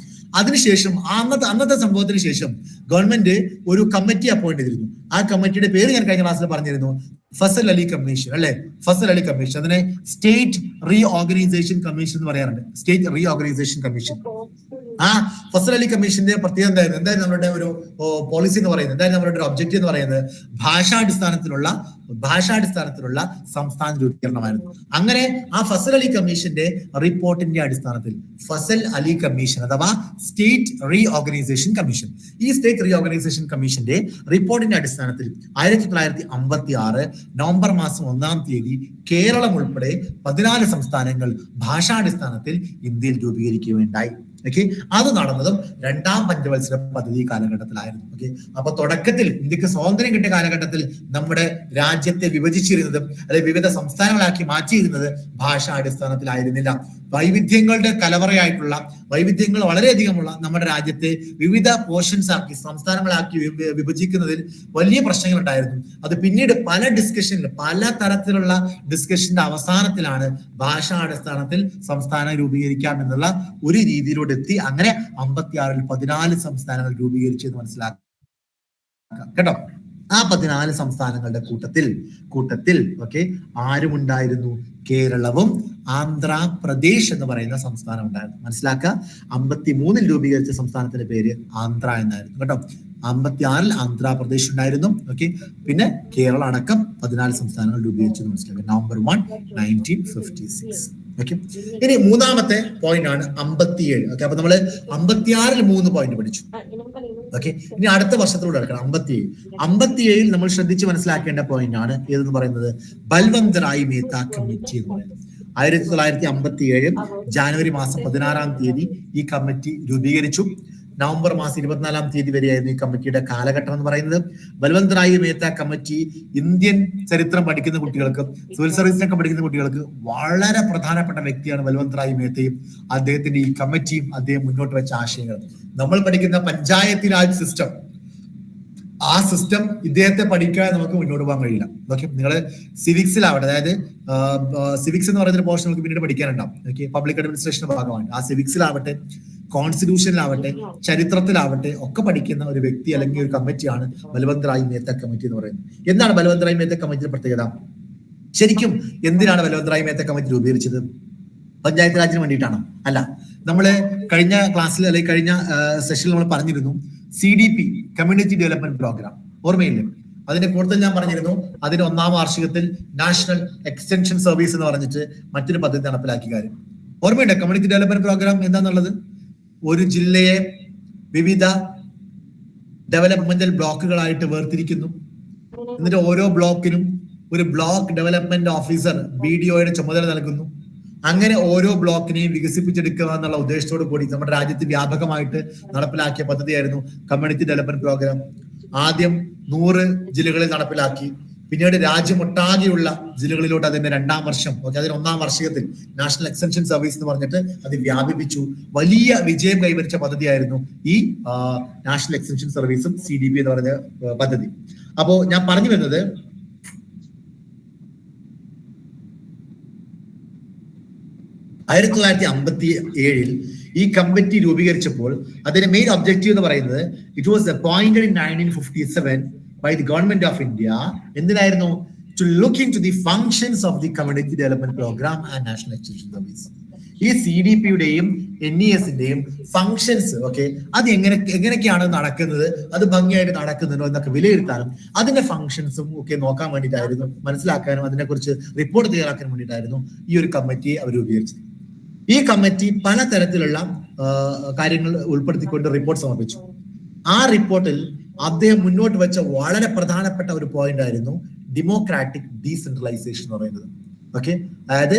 അതിനുശേഷം അന്നത്തെ സംഭവത്തിന് ശേഷം ഗവൺമെന്റ് ഒരു കമ്മിറ്റി അപ്പോയിന്റ് ചെയ്തിരുന്നു. ആ കമ്മിറ്റിയുടെ പേര് ഞാൻ കഴിഞ്ഞ ക്ലാസ്സിൽ പറഞ്ഞിരുന്നു, ഫസൽ അലി കമ്മീഷൻ, അല്ലെ? ഫസൽ അലി കമ്മീഷൻ. അതിനെ സ്റ്റേറ്റ് റീഓർഗനൈസേഷൻ കമ്മീഷൻ എന്ന് പറയാറുണ്ട്. State reorganisation commission. ആ ഫസൽ അലി കമ്മീഷന്റെ പ്രത്യേകത എന്തായിരുന്നു നമ്മുടെ ഒരു പോളിസി എന്ന് പറയുന്നത്, എന്തായിരുന്നു നമ്മുടെ ഒരു ഒബ്ജക്റ്റീവ് എന്ന് പറയുന്നത്? ഭാഷാടിസ്ഥാനത്തിലുള്ള സംസ്ഥാന രൂപീകരണമായിരുന്നു. അങ്ങനെ ആ ഫസൽ അലി കമ്മീഷന്റെ റിപ്പോർട്ടിന്റെ അടിസ്ഥാനത്തിൽ ഫസൽ അലി കമ്മീഷൻ അഥവാ സ്റ്റേറ്റ് റീഓർഗനൈസേഷൻ കമ്മീഷൻ, ഈ സ്റ്റേറ്റ് റീഓർഗനൈസേഷൻ കമ്മീഷന്റെ റിപ്പോർട്ടിന്റെ അടിസ്ഥാനത്തിൽ 1956 നവംബർ മാസം 1-ാം തീയതി കേരളം ഉൾപ്പെടെ 14 സംസ്ഥാനങ്ങൾ ഭാഷാടിസ്ഥാനത്തിൽ ഇന്ത്യയിൽ രൂപീകരിക്കുകയുണ്ടായി. ഓക്കെ, അത് നടന്നതും 2-ാം പഞ്ചവത്സര പദ്ധതി കാലഘട്ടത്തിലായിരുന്നു. ഓക്കെ, അപ്പൊ തുടക്കത്തിൽ ഇന്ത്യക്ക് സ്വാതന്ത്ര്യം കിട്ടിയ കാലഘട്ടത്തിൽ നമ്മുടെ രാജ്യത്തെ വിഭജിച്ചിരുന്നതും അല്ലെങ്കിൽ വിവിധ സംസ്ഥാനങ്ങളാക്കി മാറ്റിയിരുന്നത് ഭാഷാടിസ്ഥാനത്തിലായിരുന്നില്ല. വൈവിധ്യങ്ങളുടെ കലവറയായിട്ടുള്ള, വൈവിധ്യങ്ങൾ വളരെയധികമുള്ള നമ്മുടെ രാജ്യത്തെ വിവിധ പോർഷൻസ് ആക്കി, സംസ്ഥാനങ്ങളാക്കി വിഭജിക്കുന്നതിൽ വലിയ പ്രശ്നങ്ങൾ ഉണ്ടായിരുന്നു. അത് പിന്നീട് പല തരത്തിലുള്ള ഡിസ്കഷന്റെ അവസാനത്തിലാണ് ഭാഷാടിസ്ഥാനത്തിൽ സംസ്ഥാനം രൂപീകരിക്കാം എന്നുള്ള ഒരു രീതിയിലൂടെ എത്തി. അങ്ങനെ 56-ൽ 14 സംസ്ഥാനങ്ങൾ രൂപീകരിച്ചെന്ന് മനസ്സിലാക്കാം, കേട്ടോ. ആ 14 സംസ്ഥാനങ്ങളുടെ കൂട്ടത്തിൽ ഓക്കെ ആരുമുണ്ടായിരുന്നു? കേരളവും ആന്ധ്രാപ്രദേശ് എന്ന് പറയുന്ന സംസ്ഥാനം ഉണ്ടായിരുന്നു. മനസ്സിലാക്കുക, 53-ൽ രൂപീകരിച്ച സംസ്ഥാനത്തിന്റെ പേര് ആന്ധ്ര എന്നായിരുന്നു, കേട്ടോ. 56-ൽ ആന്ധ്രാപ്രദേശ് ഉണ്ടായിരുന്നു. ഓക്കെ, പിന്നെ കേരളം അടക്കം 14 സംസ്ഥാനങ്ങൾ രൂപീകരിച്ചു മനസ്സിലാക്കുക. നവംബർ 1, 1956. ഓക്കെ, ഇനി 3-ാമത്തെ പോയിന്റ് ആണ് 57. ഓക്കെ, അപ്പൊ നമ്മള് 56-ൽ 3 പോയിന്റ് പഠിച്ചു. ഓക്കെ, ഇനി അടുത്ത വർഷത്തിലൂടെ എടുക്കണം. 57-ൽ നമ്മൾ ശ്രദ്ധിച്ച് മനസ്സിലാക്കേണ്ട പോയിന്റ് ആണ് ഏതെന്ന് പറയുന്നത് ബൽവന്ത് റായ് മേത്ത കമ്മിറ്റി എന്ന് പറയുന്നത്. 1957 ജാനുവരി മാസം 16-ാം തീയതി ഈ കമ്മിറ്റി രൂപീകരിച്ചു. നവംബർ മാസം 24-ാം തീയതി വരെയായിരുന്നു ഈ കമ്മിറ്റിയുടെ കാലഘട്ടം എന്ന് പറയുന്നത്. ബൽവന്ത് റായ് മേത്ത കമ്മിറ്റി ഇന്ത്യൻ ചരിത്രം പഠിക്കുന്ന കുട്ടികൾക്ക്, സിവിൽ സർവീസിനൊക്കെ പഠിക്കുന്ന കുട്ടികൾക്ക് വളരെ പ്രധാനപ്പെട്ട വ്യക്തിയാണ് ബൽവന്ത് റായ് മേത്തയും അദ്ദേഹത്തിന്റെ ഈ കമ്മിറ്റിയും അദ്ദേഹം മുന്നോട്ട് വെച്ച ആശയങ്ങളും. നമ്മൾ പഠിക്കുന്ന പഞ്ചായത്ത് രാജ് സിസ്റ്റം, ആ സിസ്റ്റം ഇദ്ദേഹത്തെ പഠിക്കാതെ നമുക്ക് മുന്നോട്ട് പോകാൻ കഴിയില്ല. ഓക്കെ, നിങ്ങൾ സിവിക്സിലാവട്ടെ, അതായത് സിവിക്സ് എന്ന് പറയുന്ന പോർഷൻ നമുക്ക് പിന്നീട് പഠിക്കാനുണ്ടാവും. ഓക്കെ, പബ്ലിക് അഡ്മിനിസ്ട്രേഷന്റെ ഭാഗമാണ്. ആ സിവിക്സിലാവട്ടെ, കോൺസ്റ്റിറ്റ്യൂഷനിലാവട്ടെ, ചരിത്രത്തിലാവട്ടെ ഒക്കെ പഠിക്കുന്ന ഒരു വ്യക്തി അല്ലെങ്കിൽ ഒരു കമ്മിറ്റിയാണ് ബൽവന്ത് റായ് മേത്ത കമ്മിറ്റി എന്ന് പറയുന്നത്. എന്താണ് ബൽവന്ത് റായ് മേത്ത കമ്മിറ്റിയുടെ പ്രത്യേകത? ശരിക്കും എന്തിനാണ് ബൽവന്ത് റായ് മേത്ത കമ്മിറ്റി രൂപീകരിച്ചത്? പഞ്ചായത്ത് രാജിന് വേണ്ടിയിട്ടാണോ? അല്ല. നമ്മള് കഴിഞ്ഞ ക്ലാസ്സിൽ അല്ലെങ്കിൽ കഴിഞ്ഞ സെഷനിൽ നമ്മൾ പറഞ്ഞിരുന്നു CDP, കമ്മ്യൂണിറ്റി ഡെവലപ്മെന്റ് പ്രോഗ്രാം, ഓർമ്മയില്ലേ? അതിന്റെ കൂടുതൽ ഞാൻ പറഞ്ഞിരുന്നു, അതിന്റെ 1-ാം വാർഷികത്തിൽ നാഷണൽ എക്സ്റ്റൻഷൻ സർവീസ് എന്ന് പറഞ്ഞിട്ട് മറ്റൊരു പദ്ധതി നടപ്പിലാക്കിയ കാര്യം ഓർമ്മയുണ്ട്? കമ്മ്യൂണിറ്റി ഡെവലപ്മെന്റ് പ്രോഗ്രാം എന്താന്നുള്ളത്, ഒരു ജില്ലയെ വിവിധ ഡെവലപ്മെന്റൽ ബ്ലോക്കുകളായിട്ട് വേർതിരിക്കുന്നു. എന്നിട്ട് ഓരോ ബ്ലോക്കിനും ഒരു ബ്ലോക്ക് ഡെവലപ്മെന്റ് ഓഫീസർ BDOയുടെ ചുമതല നൽകുന്നു. അങ്ങനെ ഓരോ ബ്ലോക്കിനെയും വികസിപ്പിച്ചെടുക്കുക എന്നുള്ള ഉദ്ദേശത്തോടു കൂടി നമ്മുടെ രാജ്യത്ത് വ്യാപകമായിട്ട് നടപ്പിലാക്കിയ പദ്ധതിയായിരുന്നു കമ്മ്യൂണിറ്റി ഡെവലപ്മെന്റ് പ്രോഗ്രാം. ആദ്യം 100 ജില്ലകളിൽ നടപ്പിലാക്കി. പിന്നീട് രാജ്യമൊട്ടാകെയുള്ള ജില്ലകളിലോട്ട് അതിന്റെ 2-ാം വർഷം, അതിന് 1-ാം വാർഷികത്തിൽ നാഷണൽ എക്സ്റ്റൻഷൻ സർവീസ് എന്ന് പറഞ്ഞിട്ട് അത് വ്യാപിപ്പിച്ചു. വലിയ വിജയം കൈവരിച്ച പദ്ധതിയായിരുന്നു ഈ നാഷണൽ എക്സ്റ്റൻഷൻ സർവീസും CDP എന്ന് പറഞ്ഞ പദ്ധതി. അപ്പോ ഞാൻ പറഞ്ഞു വരുന്നത്, 1957 ഈ കമ്മിറ്റി രൂപീകരിച്ചപ്പോൾ അതിന്റെ മെയിൻ ഒബ്ജക്റ്റീവ് എന്ന് പറയുന്നത്, it was appointed in 1957 by the government of India. എന്തിനായിരുന്നു? To look into the functions of the community development program and national extension service. ഈ CDPയുടെയും NESന്റെയും ഫങ്ഷൻസ്, ഓക്കെ, അത് എങ്ങനെയൊക്കെയാണ് നടക്കുന്നത്, അത് ഭംഗിയായിട്ട് നടക്കുന്നുണ്ടോ എന്നൊക്കെ വിലയിരുത്താനും അതിന്റെ ഫങ്ഷൻസും ഒക്കെ നോക്കാൻ വേണ്ടിയിട്ടായിരുന്നു, മനസ്സിലാക്കാനും അതിനെക്കുറിച്ച് റിപ്പോർട്ട് തയ്യാറാക്കാൻ വേണ്ടിയിട്ടായിരുന്നു ഈ ഒരു കമ്മിറ്റി അവർ രൂപീകരിച്ചത്. ഈ കമ്മിറ്റി പലതരത്തിലുള്ള കാര്യങ്ങൾ ഉൾപ്പെടുത്തിക്കൊണ്ട് റിപ്പോർട്ട് സമർപ്പിച്ചു. ആ റിപ്പോർട്ടിൽ അദ്ദേഹം മുന്നോട്ട് വെച്ച വളരെ പ്രധാനപ്പെട്ട ഒരു പോയിന്റ് ആയിരുന്നു ഡെമോക്രാറ്റിക് ഡീസെൻട്രലൈസേഷൻ എന്ന് പറയുന്നത്. ഓക്കെ, അതായത്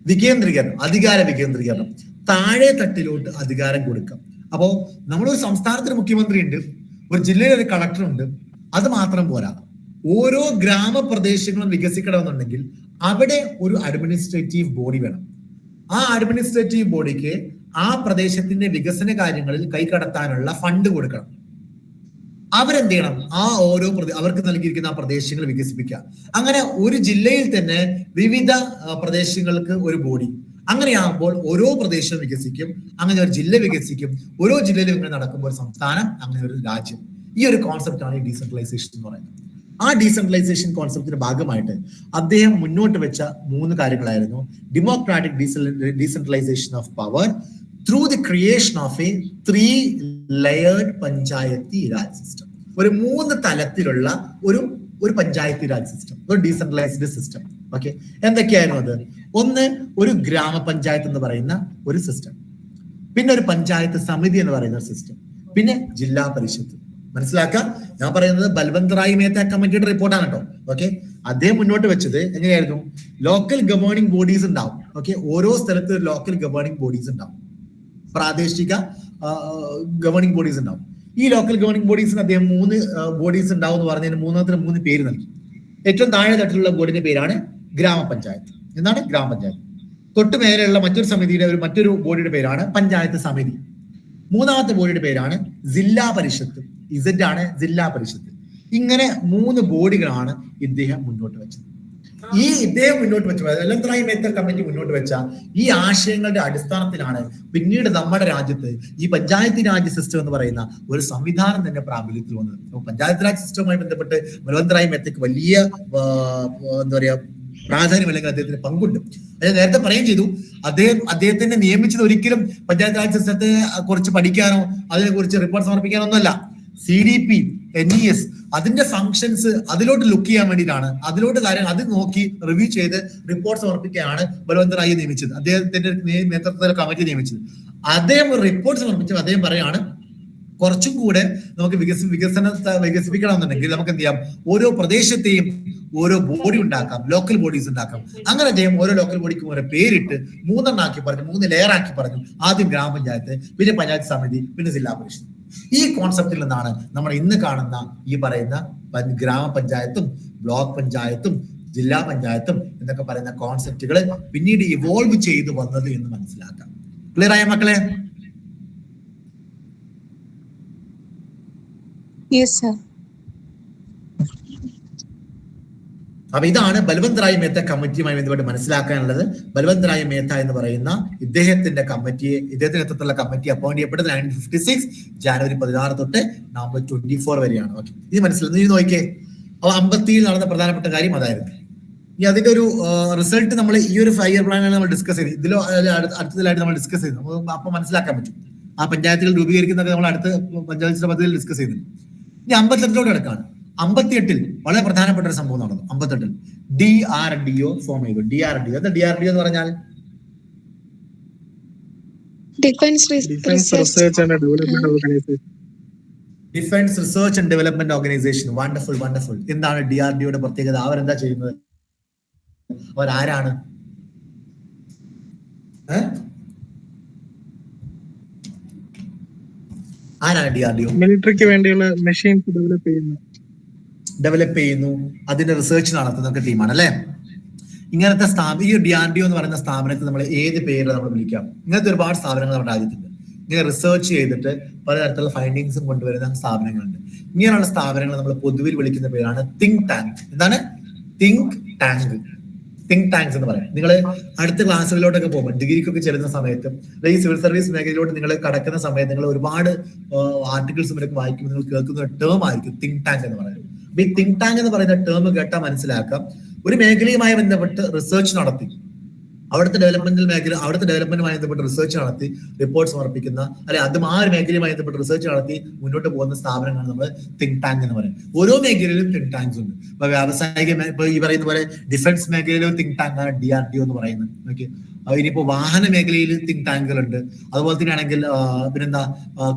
വികേന്ദ്രീകരണം, അധികാര വികേന്ദ്രീകരണം, താഴെ തട്ടിലോട്ട് അധികാരം കൊടുക്കാം. അപ്പോ നമ്മളൊരു സംസ്ഥാനത്തിന് മുഖ്യമന്ത്രി ഉണ്ട്, ഒരു ജില്ലയിൽ ഒരു കളക്ടർ ഉണ്ട്, അത് മാത്രം പോരാ. ഓരോ ഗ്രാമപ്രദേശങ്ങളും വികസിക്കണമെന്നുണ്ടെങ്കിൽ അവിടെ ഒരു അഡ്മിനിസ്ട്രേറ്റീവ് ബോഡി വേണം. ആ അഡ്മിനിസ്ട്രേറ്റീവ് ബോഡിക്ക് ആ പ്രദേശത്തിന്റെ വികസന കാര്യങ്ങളിൽ കൈകടത്താനുള്ള ഫണ്ട് കൊടുക്കണം. അവരെന്ത് ചെയ്യണം? ആ ഓരോ അവർക്ക് നൽകിയിരിക്കുന്ന ആ പ്രദേശങ്ങൾ വികസിപ്പിക്കുക. അങ്ങനെ ഒരു ജില്ലയിൽ തന്നെ വിവിധ പ്രദേശങ്ങൾക്ക് ഒരു ബോഡി. അങ്ങനെയാകുമ്പോൾ ഓരോ പ്രദേശവും വികസിക്കും, അങ്ങനെ ഒരു ജില്ല വികസിക്കും. ഓരോ ജില്ലയിലും ഇങ്ങനെ നടക്കുമ്പോൾ ഒരു സംസ്ഥാനം, അങ്ങനെ ഒരു രാജ്യം. ഈ ഒരു കോൺസെപ്റ്റാണ് ഈ ഡീസെൻട്രലൈസേഷൻ എന്ന് പറയുന്നത്. ആ ഡീസെൻട്രലൈസേഷൻ കോൺസെപ്റ്റിന്റെ ഭാഗമായിട്ട് അദ്ദേഹം മുന്നോട്ട് വെച്ച 3 കാര്യങ്ങളായിരുന്നു: democratic decentralisation of power through the creation of A 3-layered Panchayati Raj system. ഒരു 3 തലത്തിലുള്ള ഒരു പഞ്ചായത്തി രാജ് സിസ്റ്റം, ഒരു ഡീസെൻട്രലൈസ്ഡ് സിസ്റ്റം. ഓക്കെ, എന്തൊക്കെയായിരുന്നു അത്? ഒന്ന്, ഒരു ഗ്രാമപഞ്ചായത്ത് എന്ന് പറയുന്ന ഒരു സിസ്റ്റം, പിന്നെ ഒരു പഞ്ചായത്ത് സമിതി എന്ന് പറയുന്ന സിസ്റ്റം, പിന്നെ ജില്ലാ പരിഷത്ത്. മനസ്സിലാക്കുക, ഞാൻ പറയുന്നത് ബൽവന്ത് റായ് മേത്ത കമ്മിറ്റിയുടെ റിപ്പോർട്ടാണ് കേട്ടോ. ഓക്കെ, അദ്ദേഹം മുന്നോട്ട് വെച്ചത് എങ്ങനെയായിരുന്നു? ലോക്കൽ ഗവേണിംഗ് ബോഡീസ് ഉണ്ടാവും. ഓക്കെ, ഓരോ സ്ഥലത്ത് ലോക്കൽ ഗവേണിംഗ് ബോഡീസ് ഉണ്ടാവും, പ്രാദേശിക ഗവേണിംഗ് ബോഡീസ് ഉണ്ടാവും. ഈ ലോക്കൽ ഗവേണിംഗ് ബോഡീസിന് അദ്ദേഹം 3 ബോഡീസ് ഉണ്ടാവും എന്ന് പറഞ്ഞതിന് 3 പേര് നൽകി. ഏറ്റവും താഴെ തട്ടിലുള്ള ബോർഡിന്റെ പേരാണ് ഗ്രാമപഞ്ചായത്ത്. എന്താണ് ഗ്രാമപഞ്ചായത്ത്? തൊട്ട് മേലെയുള്ള മറ്റൊരു ബോഡിയുടെ പേരാണ് പഞ്ചായത്ത് സമിതി. 3ാമത്തെ ബോഡിയുടെ പേരാണ് ജില്ലാ പരിഷത്ത്. ഇസഡ് ആണ് ജില്ലാ പരിഷത്ത്. ഇങ്ങനെ 3 ബോഡികളാണ് ഇദ്ദേഹം മുന്നോട്ട് വെച്ചത്. ഇദ്ദേഹം മുന്നോട്ട് വെച്ച ബൽവന്ത് റായ് മേത്ത കമ്മിറ്റി മുന്നോട്ട് വെച്ച ഈ ആശയങ്ങളുടെ അടിസ്ഥാനത്തിലാണ് പിന്നീട് നമ്മുടെ രാജ്യത്ത് ഈ പഞ്ചായത്ത് രാജ് സിസ്റ്റം എന്ന് പറയുന്ന ഒരു സംവിധാനം തന്നെ പ്രാബല്യത്തിൽ വന്നത്. അപ്പൊ പഞ്ചായത്ത് രാജ് സിസ്റ്റവുമായി ബന്ധപ്പെട്ട് ബൽവന്ത് റായ് മേത്തക്ക് വലിയ എന്താ പറയാ പ്രാധാന്യം അല്ലെങ്കിൽ അദ്ദേഹത്തിന് പങ്കുണ്ട്. അത് നേരത്തെ പറയുകയും ചെയ്തു, അദ്ദേഹത്തിനെ നിയമിച്ചത് ഒരിക്കലും പഞ്ചായത്ത് രാജ് സിസ്റ്റത്തെ കുറിച്ച് പഠിക്കാനോ അതിനെ കുറിച്ച് റിപ്പോർട്ട് സമർപ്പിക്കാനോ ഒന്നുമല്ല. CDP, NES അതിന്റെ ഫങ്ഷൻസ് അതിലോട്ട് ലുക്ക് ചെയ്യാൻ വേണ്ടിയിട്ടാണ്, അതിലോട്ട് കാര്യങ്ങൾ അത് നോക്കി റിവ്യൂ ചെയ്ത് റിപ്പോർട്ട് സമർപ്പിക്കുകയാണ് ബൽവന്ത് റായ് നിയമിച്ചത്, അദ്ദേഹത്തിന്റെ നേതൃത്വത്തിൽ കമ്മിറ്റി നിയമിച്ചത്. അദ്ദേഹം റിപ്പോർട്ട് സമർപ്പിച്ചത് അദ്ദേഹം പറയാണ് കുറച്ചും കൂടെ നമുക്ക് വികസിപ്പിക്കണമെന്നുണ്ടെങ്കിൽ നമുക്ക് എന്ത് ചെയ്യാം, ഓരോ പ്രദേശത്തെയും ഓരോ ബോഡി ഉണ്ടാക്കാം, ലോക്കൽ ബോഡീസ് ഉണ്ടാക്കാം. അങ്ങനെ ചെയ്യാം. ഓരോ ലോക്കൽ ബോഡിക്കും ഓരോ പേരിട്ട് 3 ആക്കി പറഞ്ഞു, 3 ലെയർ ആക്കി പറഞ്ഞു. ആദ്യം ഗ്രാമപഞ്ചായത്ത്, പിന്നെ പഞ്ചായത്ത് സമിതി, പിന്നെ ജില്ലാ പരിഷത്ത്. ഈ കോൺസെപ്റ്റിൽ നിന്നാണ് നമ്മൾ ഇന്ന് കാണുന്ന ഈ പറയുന്ന ഗ്രാമപഞ്ചായത്തും ബ്ലോക്ക് പഞ്ചായത്തും ജില്ലാ പഞ്ചായത്തും എന്നൊക്കെ പറയുന്ന കോൺസെപ്റ്റുകൾ പിന്നീട് ഇവോൾവ് ചെയ്തു വന്നത് എന്ന് മനസ്സിലാക്കാം. ക്ലിയർ ആയ മക്കളെ? Yes, sir. അപ്പൊ ഇതാണ് ബൽവന്ത് റായ് മേത്ത കമ്മിറ്റിയുമായി ബന്ധപ്പെട്ട് മനസ്സിലാക്കാനുള്ളത്. ബൽവന്ത് റായ് മേത്ത എന്ന് പറയുന്ന ഇദ്ദേഹത്തിന്റെ നേതൃത്വത്തിലുള്ള കമ്മിറ്റി അപ്പോയിന്റ് ചെയ്യപ്പെട്ടത് 1956 ജാനുവരി 16 തൊട്ട് നവംബർ 24 വരെയാണ്. ഓക്കെ, ഇത് മനസ്സിലായി. നീ നോക്കിയേ, അപ്പൊ 50 നടന്ന പ്രധാനപ്പെട്ട കാര്യം അതായിരുന്നു. ഇനി അതിന്റെ ഒരു റിസൾട്ട് നമ്മൾ ഈ ഒരു 5 ഇയർ പ്ലാനാണ് നമ്മൾ ഡിസ്കസ് ചെയ്തത്. ഇതിലോ അടുത്തതിലായിട്ട് നമ്മൾ ഡിസ്കസ് ചെയ്തു. അപ്പൊ മനസ്സിലാക്കാൻ പറ്റും ആ പഞ്ചായത്തുകൾ രൂപീകരിക്കുന്നതൊക്കെ നമ്മൾ അടുത്ത പഞ്ചായത്ത് പദ്ധതിയിൽ ഡിസ്കസ് ചെയ്തിട്ടുണ്ട്. ഇനി 58 കിടക്കാണ്. 58 വളരെ പ്രധാനപ്പെട്ട ഒരു സംഭവം നടന്നു. 58 DRDO ഫോം ചെയ്തു. DRDO എന്താ? DRDO എന്ന് പറഞ്ഞാൽ Defense Research and Development Organization. Defence research and development organisation. Wonderful wonderful. എന്താണ് DRDOയുടെ പ്രത്യേകത? അവരെന്താ ചെയ്യുന്നത്? അവരാരാണ്? ആരാണ് DRDO? മിലിറ്ററിക്ക് വേണ്ടിയുള്ള മെഷീൻസ് ഡെവലപ്പ് ചെയ്യുന്നു, അതിന്റെ റിസർച്ച് നടത്തുന്ന ടീമാണ് അല്ലെ. ഇങ്ങനത്തെ ഈ DRDO എന്ന് പറയുന്ന സ്ഥാപനത്തെ നമ്മൾ ഏത് പേര് നമ്മൾ വിളിക്കാം? ഇങ്ങനത്തെ ഒരുപാട് സ്ഥാപനങ്ങൾ നമ്മുടെ രാജ്യത്തുണ്ട്. ഇങ്ങനെ റിസർച്ച് ചെയ്തിട്ട് പലതരത്തിലുള്ള ഫൈൻഡിങ്സും കൊണ്ടുവരുന്ന സ്ഥാപനങ്ങളുണ്ട്. ഇങ്ങനെയുള്ള സ്ഥാപനങ്ങൾ നമ്മൾ പൊതുവിൽ വിളിക്കുന്ന പേരാണ് തിങ്ക് ടാങ്ക്. എന്താണ്? തിങ്ക് ടാങ്ക്സ് എന്ന് പറയാം. നിങ്ങൾ അടുത്ത ക്ലാസ്സുകളിലോട്ടൊക്കെ പോകുമ്പോൾ ഡിഗ്രിക്കൊക്കെ ചെല്ലുന്ന സമയത്ത്, ഈ സിവിൽ സർവീസ് മേഖലയിലോട്ട് നിങ്ങൾ കടക്കുന്ന സമയത്ത് നിങ്ങൾ ഒരുപാട് ആർട്ടിക്കിൾസ് ഇവരൊക്കെ വായിക്കുമ്പോൾ നിങ്ങൾ കേൾക്കുന്ന ഒരു ടേം ആയിരിക്കും തിങ്ക് ടാങ്ക് എന്ന് പറയുന്നത്. അപ്പൊ ഈ തിങ്ക് ടാങ്ക് എന്ന് പറയുന്ന ടേം കേട്ടാൽ മനസ്സിലാക്കാം, ഒരു മേഖലയുമായി ബന്ധപ്പെട്ട് റിസർച്ച് നടത്തി അവിടുത്തെ ഡെവലപ്മെന്റുമായി ബന്ധപ്പെട്ട് റിസർച്ച് നടത്തി റിപ്പോർട്ട് സമർപ്പിക്കുന്ന, അല്ലെ അതും ആ ഒരു മേഖലയുമായി ബന്ധപ്പെട്ട് റിസർച്ച് നടത്തി മുന്നോട്ട് പോകുന്ന സ്ഥാപനങ്ങളാണ് നമ്മൾ തിങ്ക് ടാങ്ക് എന്ന് പറയുന്നത്. ഓരോ മേഖലയിലും തിങ്ക് ടാങ്ക്സ് ഉണ്ട്. ഇപ്പൊ വ്യാവസായിക ഇപ്പൊ ഈ പറയുന്ന പോലെ ഡിഫൻസ് മേഖലയിലും തിങ്ക് ടാങ്ക് ആണ് DRDO എന്ന് പറയുന്നത്. ഓക്കെ, ഇനിയിപ്പോ വാഹന മേഖലയിൽ തിങ്ക് ടാങ്കുകളുണ്ട്. അതുപോലെ തന്നെ ആണെങ്കിൽ പിന്നെന്താ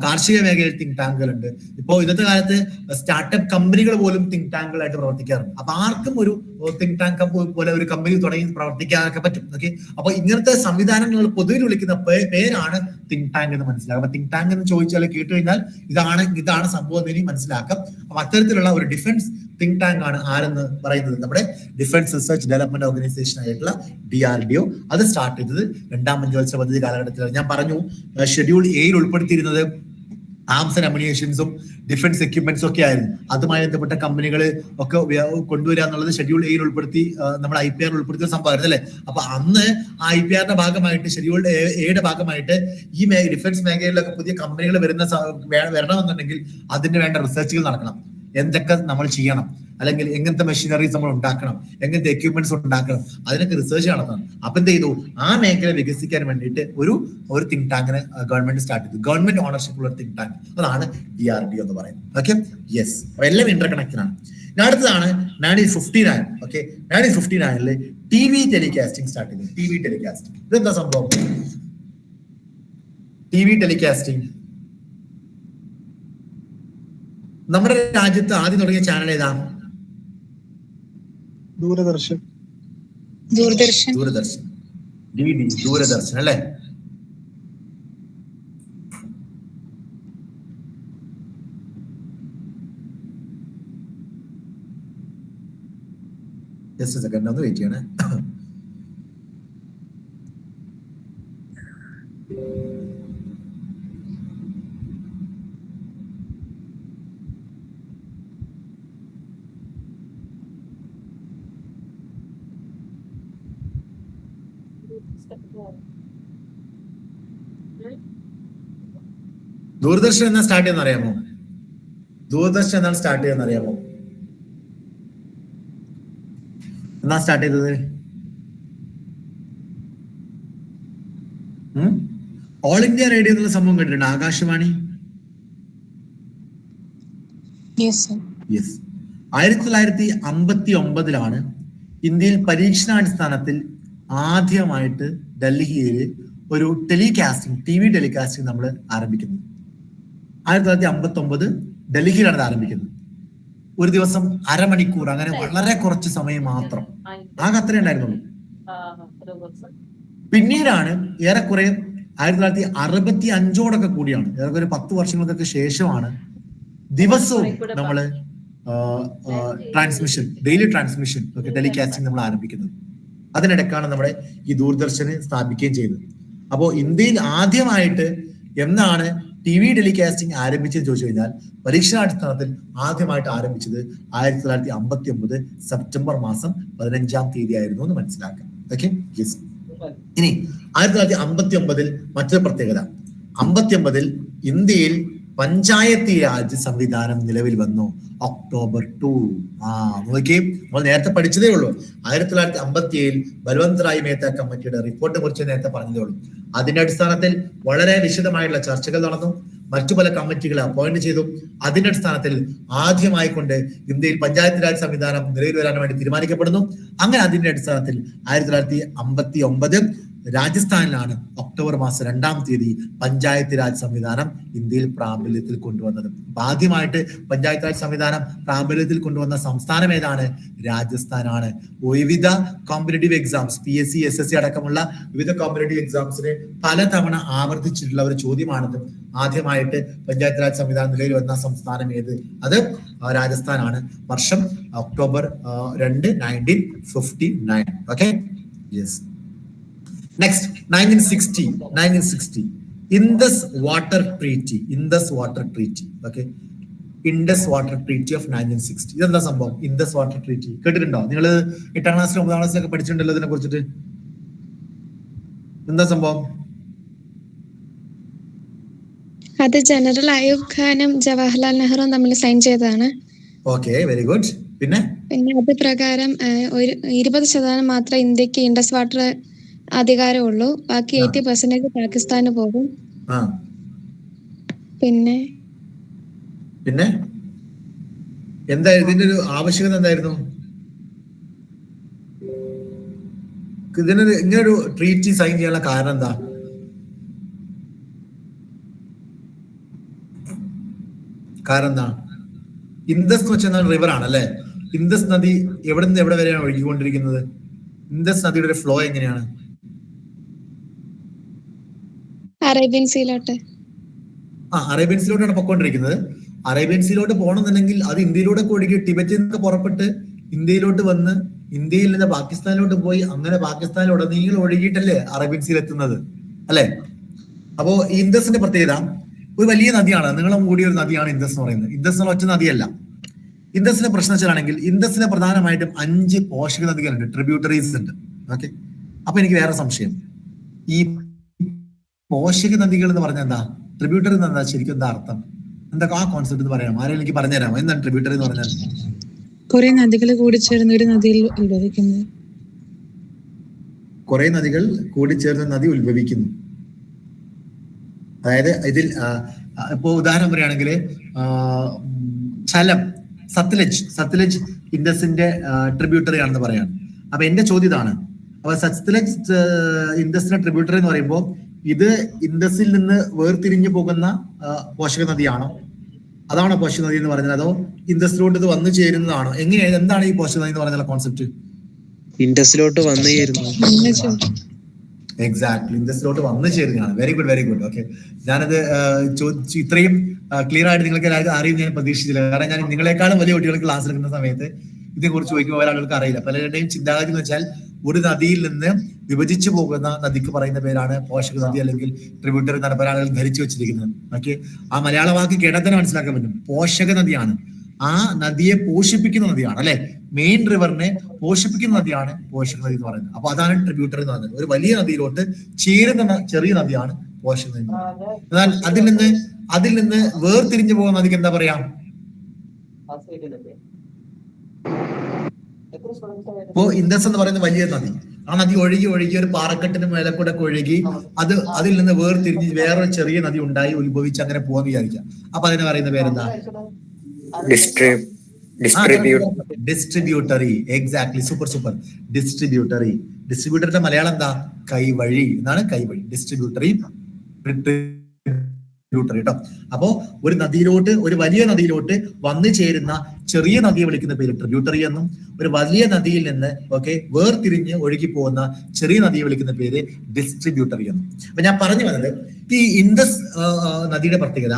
കാർഷിക മേഖലയിൽ തിങ്ക് ടാങ്കുകളുണ്ട്. ഇപ്പോ ഇന്നത്തെ കാലത്ത് സ്റ്റാർട്ടപ്പ് കമ്പനികൾ പോലും തിങ്ക് ടാങ്കുകളായിട്ട് പ്രവർത്തിക്കാറുണ്ട്. അപ്പൊ ആർക്കും ഒരു തിങ്ക് ടാങ്ക് പോലെ ഒരു കമ്പനി തുടങ്ങി പ്രവർത്തിക്കാനൊക്കെ പറ്റും. ഓക്കെ, അപ്പൊ ഇങ്ങനത്തെ സംവിധാനങ്ങൾ പൊതുവിൽ വിളിക്കുന്ന പേരാണ് തിങ്ക് ടാങ്ക് എന്ന് മനസ്സിലാക്കാം. അപ്പൊ തിങ്ക് ടാങ്ക് എന്ന് ചോദിച്ചാൽ കേട്ട് കഴിഞ്ഞാൽ ഇതാണ് സംഭവം എന്ന് മനസ്സിലാക്കാം. അപ്പൊ അത്തരത്തിലുള്ള ഒരു ഡിഫൻസ് തിങ്ക് ടാങ്ക് ആണ് ആരെന്ന് പറയുന്നത് നമ്മുടെ ഡിഫൻസ് റിസർച്ച് ഡെവലപ്മെന്റ് ഓർഗനൈസേഷൻ ആയിട്ടുള്ള DRDO. അത് സ്റ്റാർട്ട് ചെയ്തത് 2ാം പഞ്ചവത്സര പദ്ധതി കാലഘട്ടത്തിലാണ്. ഞാൻ പറഞ്ഞു ഷെഡ്യൂൾ എയിൽ ഉൾപ്പെടുത്തിയിരുന്നത് ആംസ് ആൻഡ് അമ്യൂണിഷൻസും ഡിഫൻസ് എക്യുപ്മെന്റ്സും ഒക്കെ ആയിരുന്നു. അതുമായി ബന്ധപ്പെട്ട കമ്പനികൾ ഒക്കെ കൊണ്ടുവരിക എന്നുള്ളത് ഷെഡ്യൂൾ എയിൽ ഉൾപ്പെടുത്തി നമ്മൾ IPR ഉൾപ്പെടുത്തിയ സംഭവമായിരുന്നു അല്ലെ. അപ്പൊ അന്ന് ആ IPRന്റെ ഭാഗമായിട്ട് ഷെഡ്യൂൾ എയുടെ ഭാഗമായിട്ട് ഈ ഡിഫൻസ് മേഖലയിലൊക്കെ പുതിയ കമ്പനികൾ വരണമെന്നുണ്ടെങ്കിൽ അതിന് വേണ്ട റിസർച്ചുകൾ നടക്കണം. എന്തൊക്കെ നമ്മൾ ചെയ്യണം, അല്ലെങ്കിൽ എങ്ങനത്തെ മെഷീനറീസ് നമ്മൾ ഉണ്ടാക്കണം, എങ്ങനത്തെ എക്യുപ്മെന്റ്സ് ഉണ്ടാക്കണം, അതിനൊക്കെ റിസർച്ച് നടത്തണം. അപ്പൊ എന്ത് ചെയ്തു? ആ മേഖല വികസിക്കാൻ വേണ്ടിയിട്ട് ഒരു തിങ്ക് ടാങ്കിനെ ഗവൺമെന്റ് സ്റ്റാർട്ട് ചെയ്തു. ഗവൺമെന്റ് ഓണർഷിപ്പ് ഉള്ള തിങ്ക് ടാങ്ക്, അതാണ് DRDO എന്ന് പറയുന്നത്. Okay, yes. അപ്പൊ എല്ലാം ഇന്റർ കണക്റ്റഡ് ആണ്. അടുത്തതാണ് 1959. ഓക്കെ, 1959 TV ടെലികാസ്റ്റിംഗ് സ്റ്റാർട്ട് ചെയ്തു. TV ടെലികാസ്റ്റിംഗ് ഇതെന്താ സംഭവം? TV ടെലികാസ്റ്റിംഗ് നമ്മുടെ രാജ്യത്ത് ആദ്യം തുടങ്ങിയ ചാനൽ ഏതാ? ദൂരദർശൻ. DD ദൂരദർശൻ അല്ലേ. ജസ്റ്റ് സെക്കൻഡ് ഒന്ന് വെയിറ്റ് ചെയ്യണേ. ദൂരദർശൻ എന്നാ സ്റ്റാർട്ട് ചെയ്യുന്ന അറിയാമോ? ദൂരദർശൻ എന്നാണ് സ്റ്റാർട്ട് ചെയ്യുന്ന അറിയാമോ? എന്നാ സ്റ്റാർട്ട് ചെയ്തത്? ഓൾ ഇന്ത്യ റേഡിയോ എന്നുള്ള സംഭവം കേട്ടിട്ടുണ്ട്? ആകാശവാണി. യെസ്. 1959 ഇന്ത്യയിൽ പരീക്ഷണാടിസ്ഥാനത്തിൽ ആദ്യമായിട്ട് ഡൽഹിയിൽ ഒരു TV ടെലികാസ്റ്റിംഗ് നമ്മൾ ആരംഭിക്കുന്നത്. 1959 ഡൽഹിയിലാണ് ഇത് ആരംഭിക്കുന്നത്. ഒരു ദിവസം അരമണിക്കൂർ, അങ്ങനെ വളരെ കുറച്ച് സമയം മാത്രം, ആകെ അത്രേ ഉണ്ടായിരുന്നുള്ളൂ. പിന്നീടാണ് ഏറെക്കുറെ 1965 കൂടിയാണ്, ഏറെക്കുറെ 10 വർഷങ്ങൾക്കൊക്കെ ശേഷമാണ് ദിവസവും നമ്മള് ട്രാൻസ്മിഷൻ, ഡെയിലി ട്രാൻസ്മിഷൻ ഒക്കെ ടെലികാസ്റ്റിംഗ് നമ്മൾ ആരംഭിക്കുന്നത്. അതിനിടയ്ക്കാണ് നമ്മുടെ ഈ ദൂരദർശന് സ്ഥാപിക്കുകയും ചെയ്തത്. അപ്പോൾ ഇന്ത്യയിൽ ആദ്യമായിട്ട് എന്നാണ് TV ടെലികാസ്റ്റിംഗ് ആരംഭിച്ചത് ചോദിച്ചു കഴിഞ്ഞാൽ പരീക്ഷണാടിസ്ഥാനത്തിൽ ആദ്യമായിട്ട് ആരംഭിച്ചത് 1959 സെപ്റ്റംബർ മാസം 15 ആയിരുന്നു എന്ന് മനസ്സിലാക്കാം. Okay, yes. ഇനി 1959 മറ്റൊരു പ്രത്യേകത, 59 ഇന്ത്യയിൽ പഞ്ചായത്തി രാജ് സംവിധാനം നിലവിൽ വന്നു. October 2. നോക്കിയേ, നമ്മൾ നേരത്തെ പഠിച്ചതേ ഉള്ളൂ. 1957 ബൽവന്ത് റായ് മേത്ത കമ്മിറ്റിയുടെ റിപ്പോർട്ട് കുറിച്ച് നേരത്തെ പറഞ്ഞതേ ഉള്ളൂ. അതിന്റെ അടിസ്ഥാനത്തിൽ വളരെ വിശദമായുള്ള ചർച്ചകൾ നടന്നു, മറ്റു പല കമ്മിറ്റികളെ അപ്പോയിന്റ് ചെയ്തു. അതിന്റെ അടിസ്ഥാനത്തിൽ ആദ്യമായി കൊണ്ട് ഇന്ത്യയിൽ പഞ്ചായത്ത് രാജ് സംവിധാനം നിലവിൽ വരാൻ വേണ്ടി തീരുമാനിക്കപ്പെടുന്നു. അങ്ങനെ അതിന്റെ അടിസ്ഥാനത്തിൽ 1959 രാജസ്ഥാനിലാണ് ഒക്ടോബർ മാസം 2 പഞ്ചായത്ത് രാജ് സംവിധാനം ഇന്ത്യയിൽ പ്രാബല്യത്തിൽ കൊണ്ടുവന്നത്. ആദ്യമായിട്ട് പഞ്ചായത്ത് രാജ് സംവിധാനം പ്രാബല്യത്തിൽ കൊണ്ടുവന്ന സംസ്ഥാനം ഏതാണ്? രാജസ്ഥാനാണ്. വിവിധ കോമ്പറ്റേറ്റീവ് എക്സാംസ്, PSC, SSC അടക്കമുള്ള വിവിധ കോമ്പറ്റേറ്റീവ് എക്സാംസിന് പലതവണ ആവർത്തിച്ചിട്ടുള്ള ഒരു ചോദ്യമാണത്. ആദ്യമായിട്ട് പഞ്ചായത്ത് രാജ് സംവിധാനം നിലവിൽ വന്ന സംസ്ഥാനം ഏത്? അത് രാജസ്ഥാനാണ്. വർഷം October 2, 1959. Okay, yes. Next, 1960 Indus Water Treaty. Okay, Indus Water Treaty of 1960. ഇതെന്താ സംഭവം? Indus Water Treaty കേട്ടിട്ടുണ്ടോ നിങ്ങൾ? 8ാം ക്ലാസ്സിലും 9ാം ക്ലാസ്സിലൊക്കെ പഠിച്ചിട്ടുണ്ടല്ലോ ഇതിനെ കുറിച്ചിട്ട്. എന്താ സംഭവം? അത് ജനറൽ അയൂബ് ഖാനും ജവഹർലാൽ നെഹ്റുവും തമ്മിൽ സൈൻ ചെയ്തതാണ്. Okay, very good. പിന്നെ അത് പ്രകാരം 20% മാത്രമേ ഇന്ത്യക്ക് ഇൻഡസ് വാട്ടർ അധികാരമുള്ളൂ, ബാക്കി 80% പാകിസ്ഥാന് പോകും. പിന്നെ എന്താ ഇതിന്റെ ഒരു ആവശ്യകത എന്തായിരുന്നു? ഇതിനൊരു ഇങ്ങനൊരു ട്രീറ്റി സൈൻ ചെയ്യാനുള്ള കാരണം എന്താ? ഇൻഡസ് എന്ന് വെച്ചാൽ റിവർ ആണ് അല്ലെ? ഇൻഡസ് നദി എവിടെ നിന്ന് എവിടെ വരെയാണ് ഒഴുകിക്കൊണ്ടിരിക്കുന്നത്? ഇൻഡസ് നദിയുടെ ഒരു ഫ്ലോ എങ്ങനെയാണ്? അറേബ്യൻ സീലോട്ട്. അറേബ്യൻ സീലോട്ടാണ് പൊക്കോണ്ടിരിക്കുന്നത്. അറേബ്യൻ സീലോട്ട് പോകണമെന്നുണ്ടെങ്കിൽ അത് ഇന്ത്യയിലൂടെ ഒഴുകി ടിബറ്റിൽ നിന്ന് പുറപ്പെട്ട് ഇന്ത്യയിലോട്ട് വന്ന് ഇന്ത്യയിൽ നിന്ന് പാകിസ്ഥാനിലോട്ട് പോയി അങ്ങനെ പാകിസ്ഥാനിലുടനീളം ഒഴുകിയിട്ടല്ലേ അറേബ്യൻ സീൽ എത്തുന്നത് അല്ലെ? അപ്പോ ഈ ഇൻഡസിന്റെ പ്രത്യേകത, ഒരു വലിയ നദിയാണ്, നീളം കൂടിയ ഒരു നദിയാണ് ഇൻഡസ് എന്ന് പറയുന്നത്. ഇൻഡസ് ഒറ്റ നദിയല്ല. ഇൻഡസിന്റെ പ്രശ്നം വെച്ചാണെങ്കിൽ ഇൻഡസിന് പ്രധാനമായിട്ടും 5 പോഷക നദികളുണ്ട്, ട്രിബ്യൂട്ടറീസ് ഉണ്ട്. ഓക്കെ, അപ്പൊ എനിക്ക് വേറെ സംശയം, ഈ പോഷക നദികൾ എന്ന് പറഞ്ഞാൽ എന്താ? ട്രിബ്യൂട്ടറി എന്ന് എന്താ ശരിക്കും എന്താ അർത്ഥം? എന്താ ആ കോൺസെപ്റ്റ് എന്ന് പറയാം? ആരെങ്കിലും എനിക്ക് പറഞ്ഞുതരാമോ? എന്താണ് ട്രിബ്യൂട്ടറി എന്ന് പറഞ്ഞാൽ? കുറെ നദികൾ കൂടിച്ചേർന്ന് ഒരു നദിയിൽ ഉത്ഭവിക്കുന്നത്. കുറെ നദികൾ കൂടിച്ചേർന്ന് നദി ഉത്ഭവിക്കുന്നു. അതായത് ഇതിൽ ഇപ്പോ ഉദാഹരണം പറയുകയാണെങ്കിൽ ചലം, സത്ലജ് ഇൻഡസിന്റെ ട്രിബ്യൂട്ടറി ആണെന്ന് പറയാണ്. അപ്പൊ എന്റെ ചോദ്യം ഇതാണ്, അപ്പൊ സത്ലജ് ഇൻഡസിന്റെ ട്രിബ്യൂട്ടറി എന്ന് പറയുമ്പോൾ ഇത് ഇൻഡസിൽ നിന്ന് വേർതിരിഞ്ഞു പോകുന്ന പോഷക നദിയാണോ? അതാണോ പോഷക നദി എന്ന് പറഞ്ഞത്? അതോ ഇൻഡസിലോട്ട് ഇത് വന്നു ചേരുന്നതാണോ? എങ്ങനെയാണ്, എന്താണ് ഈ പോഷക നദി എന്ന് പറഞ്ഞ കോൺസെപ്റ്റ്? ഇൻഡസിലോട്ട് വന്നു ചേരുന്നു. എക്സാക്ട്ലി, ഇൻഡസിലോട്ട് വന്നു ചേരുന്നതാണ്. Very good. ഓക്കെ, ഞാനത് ഇത്രയും ക്ലിയർ ആയിട്ട് നിങ്ങൾക്ക് എല്ലാവർക്കും അറിയും ഞാൻ പ്രതീക്ഷിച്ചില്ല. കാരണം ഞാൻ നിങ്ങളെക്കാളും വലിയ കുട്ടികൾക്ക് ക്ലാസ് എടുക്കുന്ന സമയത്ത് ഇതിനെക്കുറിച്ച് ചോദിക്കുമ്പോൾ പല ആളുകൾക്ക് അറിയില്ല. പലരുടെയും ചിന്താഗതി എന്ന് വെച്ചാൽ ഒരു നദിയിൽ നിന്ന് വിഭജിച്ചു പോകുന്ന നദിക്ക് പറയുന്ന പേരാണ് പോഷക നദി അല്ലെങ്കിൽ ട്രിബ്യൂട്ടറി എന്നാണ് പല ആളുകൾ ധരിച്ചു വെച്ചിരിക്കുന്നത്. ഓക്കെ, ആ മലയാള വാക്ക് കേട്ടാൽ തന്നെ മനസ്സിലാക്കാൻ പറ്റും. പോഷക നദിയാണ്, ആ നദിയെ പോഷിപ്പിക്കുന്ന നദിയാണ് അല്ലെ? മെയിൻ റിവറിനെ പോഷിപ്പിക്കുന്ന നദിയാണ് പോഷക നദി എന്ന് പറയുന്നത്. അപ്പൊ അതാണ് ട്രിബ്യൂട്ടറി എന്ന് പറയുന്നത്. ഒരു വലിയ നദിയിലോട്ട് ചേരുന്ന ചെറിയ നദിയാണ് പോഷക നദി. എന്നാൽ അതിൽ നിന്ന് വേർതിരിഞ്ഞു പോകുന്ന നദിക്ക് എന്താ പറയാ? ഇപ്പോ ഇൻഡസ് എന്ന് പറയുന്ന വലിയ നദി, ആ നദി ഒഴുകി ഒരു പാറക്കെട്ടിന് മേലെ കൂടെ ഒഴുകി അതിൽ നിന്ന് വേർതിരിഞ്ഞ് വേറൊരു ചെറിയ നദി ഉണ്ടായി ഉത്ഭവിച്ച് അങ്ങനെ പോകാൻ വിചാരിക്കാം. അപ്പൊ അതിന് പറയുന്ന പേരെന്താ? ഡിസ്ട്രിബ്യൂട്ടറി. Exactly, super. ഡിസ്ട്രിബ്യൂട്ടറിന്റെ മലയാളം എന്താ? കൈവഴി എന്നാണ്. കൈവഴി, ഡിസ്ട്രിബ്യൂട്ടറി. ട്രിബ്യൂട്ടറി കേട്ടോ. അപ്പോ ഒരു നദിയിലോട്ട്, ഒരു വലിയ നദിയിലോട്ട് വന്നു ചേരുന്ന ചെറിയ നദിയെ വിളിക്കുന്ന പേര് ട്രിബ്യൂട്ടറി എന്നും, ഒരു വലിയ നദിയിൽ നിന്ന് വേർതിരിഞ്ഞ് ഒഴുകി പോകുന്ന ചെറിയ നദിയെ വിളിക്കുന്ന പേര് ഡിസ്ട്രിബ്യൂട്ടറി എന്നും. അപ്പൊ ഞാൻ പറഞ്ഞു വന്നത് ഈ ഇൻഡസ് നദിയുടെ പ്രത്യേകത,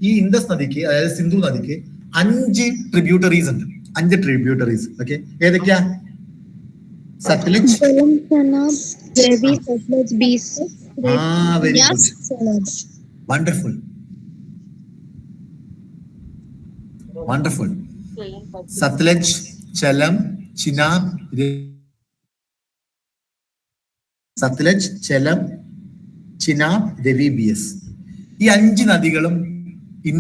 ഈ ഇൻഡസ് നദിക്ക്, അതായത് സിന്ധു നദിക്ക് 5 ട്രിബ്യൂട്ടറീസ് ഉണ്ട്. 5 ട്രിബ്യൂട്ടറീസ്. ഓക്കെ, ഏതൊക്കെയാ? Sutlej, Ravi, Sutlej, Beas, very good, wonderful, wonderful. Sutlej, Jhelum, Chenab, Sutlej, Jhelum, Chenab, Ravi, Beas. ഈ 5 നദികളും ഈ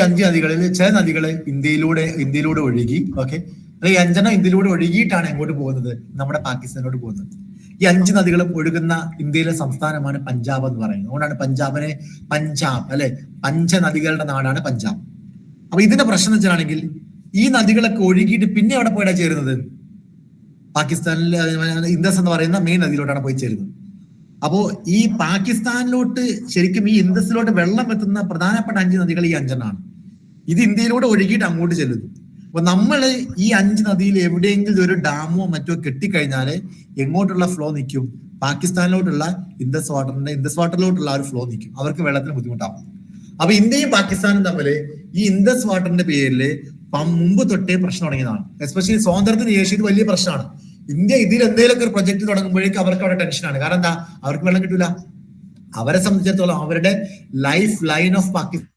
5 നദികളിൽ ചില നദികൾ ഇന്ത്യയിലൂടെ ഒഴുകി. ഓക്കെ, ഈ 5 ഇന്ത്യയിലൂടെ ഒഴുകിയിട്ടാണ് എങ്ങോട്ട് പോകുന്നത്? നമ്മുടെ പാകിസ്ഥാനോട്ട് പോകുന്നത്. ഈ 5 നദികളും ഒഴുകുന്ന ഇന്ത്യയിലെ സംസ്ഥാനമാണ് പഞ്ചാബ് എന്ന് പറയുന്നത്. അതുകൊണ്ടാണ് പഞ്ചാബിനെ പഞ്ചാബ്, അല്ലെ, പഞ്ചനദികളുടെ നാടാണ് പഞ്ചാബ്. അപ്പൊ ഇതിന്റെ പ്രശ്നം വെച്ചാണെങ്കിൽ ഈ നദികളൊക്കെ ഒഴുകിയിട്ട് പിന്നെ എവിടെ പോയിട്ടാ ചേരുന്നത്? പാകിസ്ഥാനിൽ ഇൻഡസ് എന്ന് പറയുന്ന മെയിൻ നദിയിലോട്ടാണ് പോയി ചേരുന്നത്. അപ്പോ ഈ പാകിസ്ഥാനിലോട്ട് ശരിക്കും ഈ ഇൻഡസിലോട്ട് വെള്ളം എത്തുന്ന പ്രധാനപ്പെട്ട 5 നദികൾ ഈ 5 ഇത് ഇന്ത്യയിലൂടെ ഒഴുകിയിട്ട് അങ്ങോട്ട് ചെല്ലുന്നു. അപ്പൊ നമ്മൾ ഈ 5 നദിയിൽ എവിടെയെങ്കിലും ഒരു ഡാമോ മറ്റോ കെട്ടിക്കഴിഞ്ഞാല് എങ്ങോട്ടുള്ള ഫ്ലോ നിൽക്കും? പാകിസ്ഥാനിലോട്ടുള്ള ഇൻഡസ് വാട്ടറിലോട്ടുള്ള ഒരു ഫ്ലോ നിൽക്കും. അവർക്ക് വെള്ളത്തിന് ബുദ്ധിമുട്ടാവും. അപ്പൊ ഇന്ത്യയും പാകിസ്ഥാനും തമ്മിൽ ഈ ഇൻഡസ് വാട്ടറിന്റെ പേരിൽ മുമ്പ് തൊട്ടേ പ്രശ്നം തുടങ്ങിയതാണ്. എസ്പെഷ്യലി സ്വാതന്ത്ര്യത്തിന് ശേഷം ഇത് വലിയ പ്രശ്നമാണ്. ഇന്ത്യ ഇതിൽ എന്തെങ്കിലുമൊക്കെ ഒരു പ്രൊജക്ട് തുടങ്ങുമ്പോഴേക്കും അവർക്ക് അവിടെ ടെൻഷനാണ്. കാരണം എന്താ? അവർക്ക് വെള്ളം കിട്ടൂല. അവരെ സംബന്ധിച്ചിടത്തോളം അവരുടെ ലൈഫ് ലൈൻ ഓഫ് പാകിസ്ഥാൻ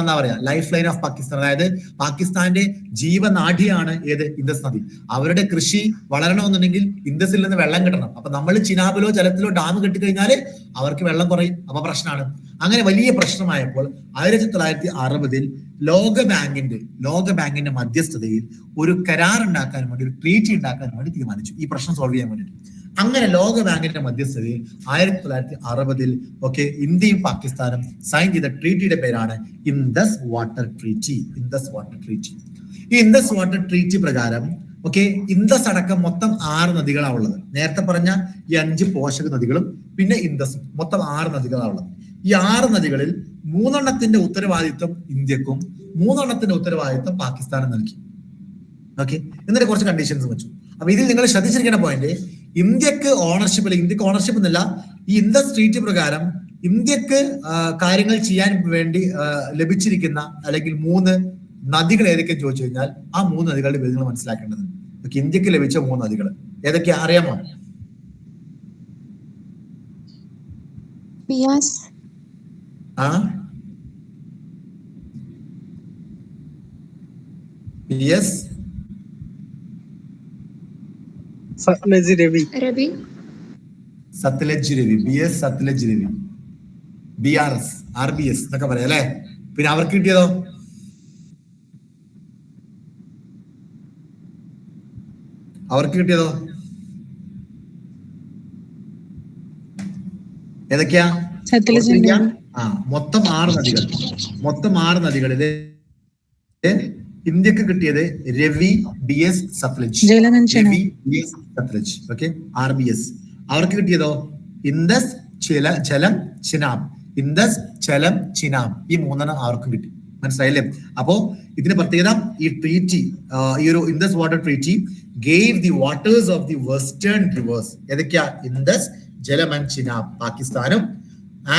എന്താ പറയാ, ലൈഫ് ലൈൻ ഓഫ് പാകിസ്ഥാൻ, അതായത് പാകിസ്ഥാന്റെ ജീവനാഡിയാണ് ഏത്? ഇൻഡസ് നദി. അവരുടെ കൃഷി വളരണമെന്നുണ്ടെങ്കിൽ ഇൻഡസിൽ നിന്ന് വെള്ളം കിട്ടണം. അപ്പൊ നമ്മൾ ചിനാബിലോ ജലത്തിലോ ഡാം കെട്ടിക്കഴിഞ്ഞാൽ അവർക്ക് വെള്ളം കുറയും. അപ്പൊ പ്രശ്നമാണ്. അങ്ങനെ വലിയ പ്രശ്നമായപ്പോൾ 1960 ലോക ബാങ്കിന്റെ മധ്യസ്ഥതയിൽ ഒരു കരാർ ഉണ്ടാക്കാൻ വേണ്ടി, ഒരു ട്രീറ്റി ഉണ്ടാക്കാൻ വേണ്ടി തീരുമാനിച്ചു, ഈ പ്രശ്നം സോൾവ് ചെയ്യാൻ വേണ്ടി. അങ്ങനെ ലോക ബാങ്കിന്റെ മധ്യസ്ഥതയിൽ 1960 ഇന്ത്യയും പാകിസ്ഥാനും സൈൻ ചെയ്ത ട്രീറ്റിയുടെ പേരാണ് ഇൻഡസ് വാട്ടർ ട്രീറ്റി. ഈ ഇൻഡസ് വാട്ടർ ട്രീറ്റി പ്രകാരം ഇൻഡസ് അടക്കം മൊത്തം 6 നദികളാണ് ഉള്ളത്. നേരത്തെ പറഞ്ഞ ഈ 5 പോഷക നദികളും പിന്നെ ഇൻഡസും മൊത്തം 6 നദികളാണ് ഉള്ളത്. ഈ 6 നദികളിൽ 3 ഉത്തരവാദിത്വം ഇന്ത്യക്കും 3 ഉത്തരവാദിത്വം പാകിസ്ഥാനും നൽകി. എന്നിട്ട് കുറച്ച് കണ്ടീഷൻസ് വെച്ചു. അപ്പൊ ഇതിൽ നിങ്ങൾ ശ്രദ്ധിച്ചിരിക്കുന്ന പോയിന്റ്, ഇന്ത്യക്ക് ഓണർഷിപ്പ് എന്നല്ല, ഈ ഇൻഡസ് ട്രീറ്റി പ്രകാരം ഇന്ത്യക്ക് കാര്യങ്ങൾ ചെയ്യാൻ വേണ്ടി ലഭിച്ചിരിക്കുന്ന അല്ലെങ്കിൽ 3 നദികൾ ഏതൊക്കെ ചോദിച്ചു കഴിഞ്ഞാൽ ആ 3 നദികളുടെ പേര് നിങ്ങൾ മനസ്സിലാക്കേണ്ടതുണ്ട്. ഇന്ത്യക്ക് ലഭിച്ച 3 നദികൾ ഏതൊക്കെയാ അറിയാമോ? Beas, Sutlej, Ravi, Sutlej, Ravi, BS, Sutlej, Ravi, BRS, RBS എന്നൊക്കെ പറയാം അല്ലെ. പിന്നെ അവർക്ക് കിട്ടിയതോ? ഏതൊക്കെയാ? മൊത്തം 6 നദികളില് ഇന്ത്യക്ക് കിട്ടിയത് രവി, BS, സത്ലജ്, RBS. അവർക്ക് കിട്ടിയതോ? ഇൻഡസ്, ചലം, ചിനാബ്. ഈ 3 അവർക്കും കിട്ടി. മനസ്സിലായില്ലേ? അപ്പോ ഇതിന്റെ പ്രത്യേകത, ഈ ട്രീറ്റി, ഈ ഒരു Indus water treaty gave the waters of the western rivers. ഏതൊക്കെയാ? ഇൻഡസ്, ജലം ആൻഡ് ചിനാബ് പാകിസ്ഥാനും,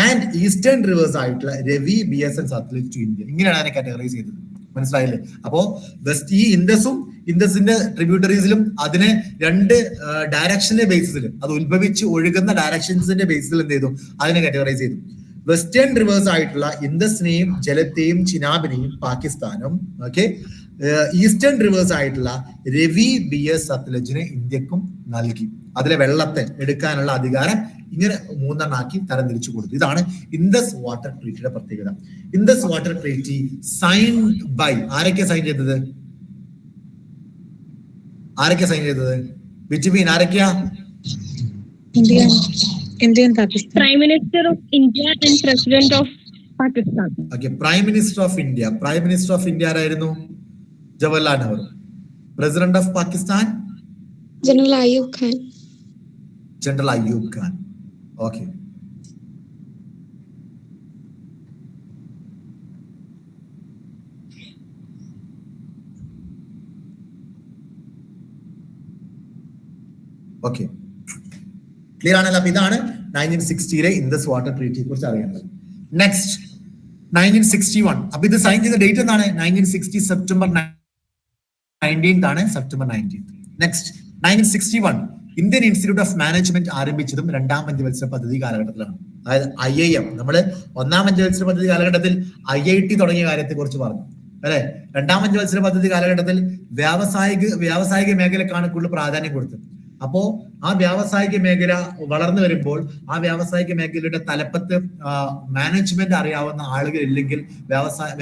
ആൻഡ് ഈസ്റ്റേൺ റിവേഴ്സ് ആയിട്ടുള്ള Ravi, BS and Sutlej to India. ഇങ്ങനെയാണ് അതിനെ കാറ്റഗറൈസ് ചെയ്തത്. മനസ്സിലായില്ലേ? അപ്പോ ഈ ഇൻഡസിന്റെ ട്രിബ്യൂട്ടറീസിലും അതിനെ 2 ഡയറക്ഷന്റെ ബേസിസിൽ, അത് ഉത്ഭവിച്ച് ഒഴുകുന്ന ഡയറക്ഷൻസിന്റെ ബേസിസിൽ എന്ത് ചെയ്തു? അതിനെ കാറ്റഗറൈസ് ചെയ്തു. വെസ്റ്റേൺ റിവേഴ്സ് ആയിട്ടുള്ള ഇൻഡസിനെയും ജലത്തെയും ചിനാബിനെയും പാകിസ്ഥാനും, ഈസ്റ്റേൺ റിവേഴ്സ് ആയിട്ടുള്ള രവി, BS, സത്ലജിനെ ഇന്ത്യക്കും നൽകി. അതിലെ വെള്ളത്തെ എടുക്കാനുള്ള അധികാരം ഇങ്ങനെ 3 തരംതിരിച്ചു കൊടുത്തു. ഇതാണ് ഇൻഡസ് വാട്ടർ ട്രീറ്റിയുടെ പ്രത്യേകത. Indus water treaty signed by ആരൊക്കെ സൈൻ ചെയ്തത്? ബിറ്റ്വീൻ ആരൊക്കെയാ? Indian Pakistan. Prime Minister of India and President of Pakistan. Prime Minister of India ആരായിരുന്നു? Jawaharlal Nehru. President of Pakistan? General Ayub Khan. Okay, clear ആണല്ലോ? അപ്പൊ ഇതാണ് 1960 ഇൻഡസ് വാട്ടർ ട്രീറ്റിയെ കുറിച്ച് അറിയേണ്ടത്. നെക്സ്റ്റ് 1961. അപ്പൊ ഇത് സൈൻ ചെയ്ത ഡേറ്റ് എന്താണ്? 1960 സെപ്റ്റംബർ 19 ആണ്. September 19. Next 1961 Indian Institute of Management ആരംഭിച്ചതും രണ്ടാം പഞ്ചവത്സര പദ്ധതി കാലഘട്ടത്തിലാണ്. അതായത് IIM, നമ്മള് ഒന്നാം പഞ്ചവത്സര പദ്ധതി കാലഘട്ടത്തിൽ IIT തുടങ്ങിയ കാര്യത്തെ കുറിച്ച് പറഞ്ഞു അല്ലെ. രണ്ടാം പഞ്ചവത്സര പദ്ധതി കാലഘട്ടത്തിൽ വ്യാവസായിക മേഖലക്കാണ് കൂടുതൽ പ്രാധാന്യം കൊടുത്തത്. അപ്പോ ആ വ്യാവസായിക മേഖല വളർന്നു വരുമ്പോൾ ആ വ്യാവസായിക മേഖലയുടെ തലപ്പത്ത് മാനേജ്മെന്റ് അറിയാവുന്ന ആളുകൾ ഇല്ലെങ്കിൽ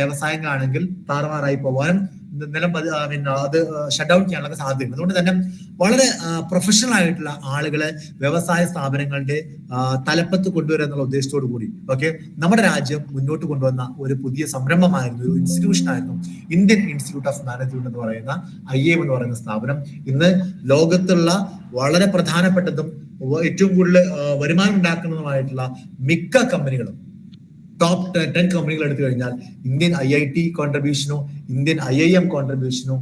വ്യവസായങ്ങളാണെങ്കിൽ താറുമാറായി പോകാനും അത് ഷട്ട് ഡൗൺ ചെയ്യാനുള്ള സാധ്യതയുണ്ട്. അതുകൊണ്ട് തന്നെ വളരെ പ്രൊഫഷണൽ ആയിട്ടുള്ള ആളുകളെ വ്യവസായ സ്ഥാപനങ്ങളുടെ തലപ്പത്ത് കൊണ്ടുവരിക എന്നുള്ള ഉദ്ദേശത്തോടു കൂടി നമ്മുടെ രാജ്യം മുന്നോട്ട് കൊണ്ടുവന്ന ഒരു പുതിയ സംരംഭമായിരുന്നു, ഒരു ഇൻസ്റ്റിറ്റ്യൂഷൻ ആയിരുന്നു ഇന്ത്യൻ ഇൻസ്റ്റിറ്റ്യൂട്ട് ഓഫ് മാനേജ്മെന്റ് എന്ന് പറയുന്ന IIM എന്ന് പറയുന്ന സ്ഥാപനം. ഇന്ന് ലോകത്തുള്ള വളരെ പ്രധാനപ്പെട്ടതും ഏറ്റവും കൂടുതൽ വരുമാനം ഉണ്ടാക്കുന്നതുമായിട്ടുള്ള മിക്ക കമ്പനികളും, ടോപ്പ് 10 കമ്പനികൾ എടുത്തു കഴിഞ്ഞാൽ ഇന്ത്യൻ IIT കോൺട്രിബ്യൂഷനോ ഇന്ത്യൻ IIM കോൺട്രിബ്യൂഷനോ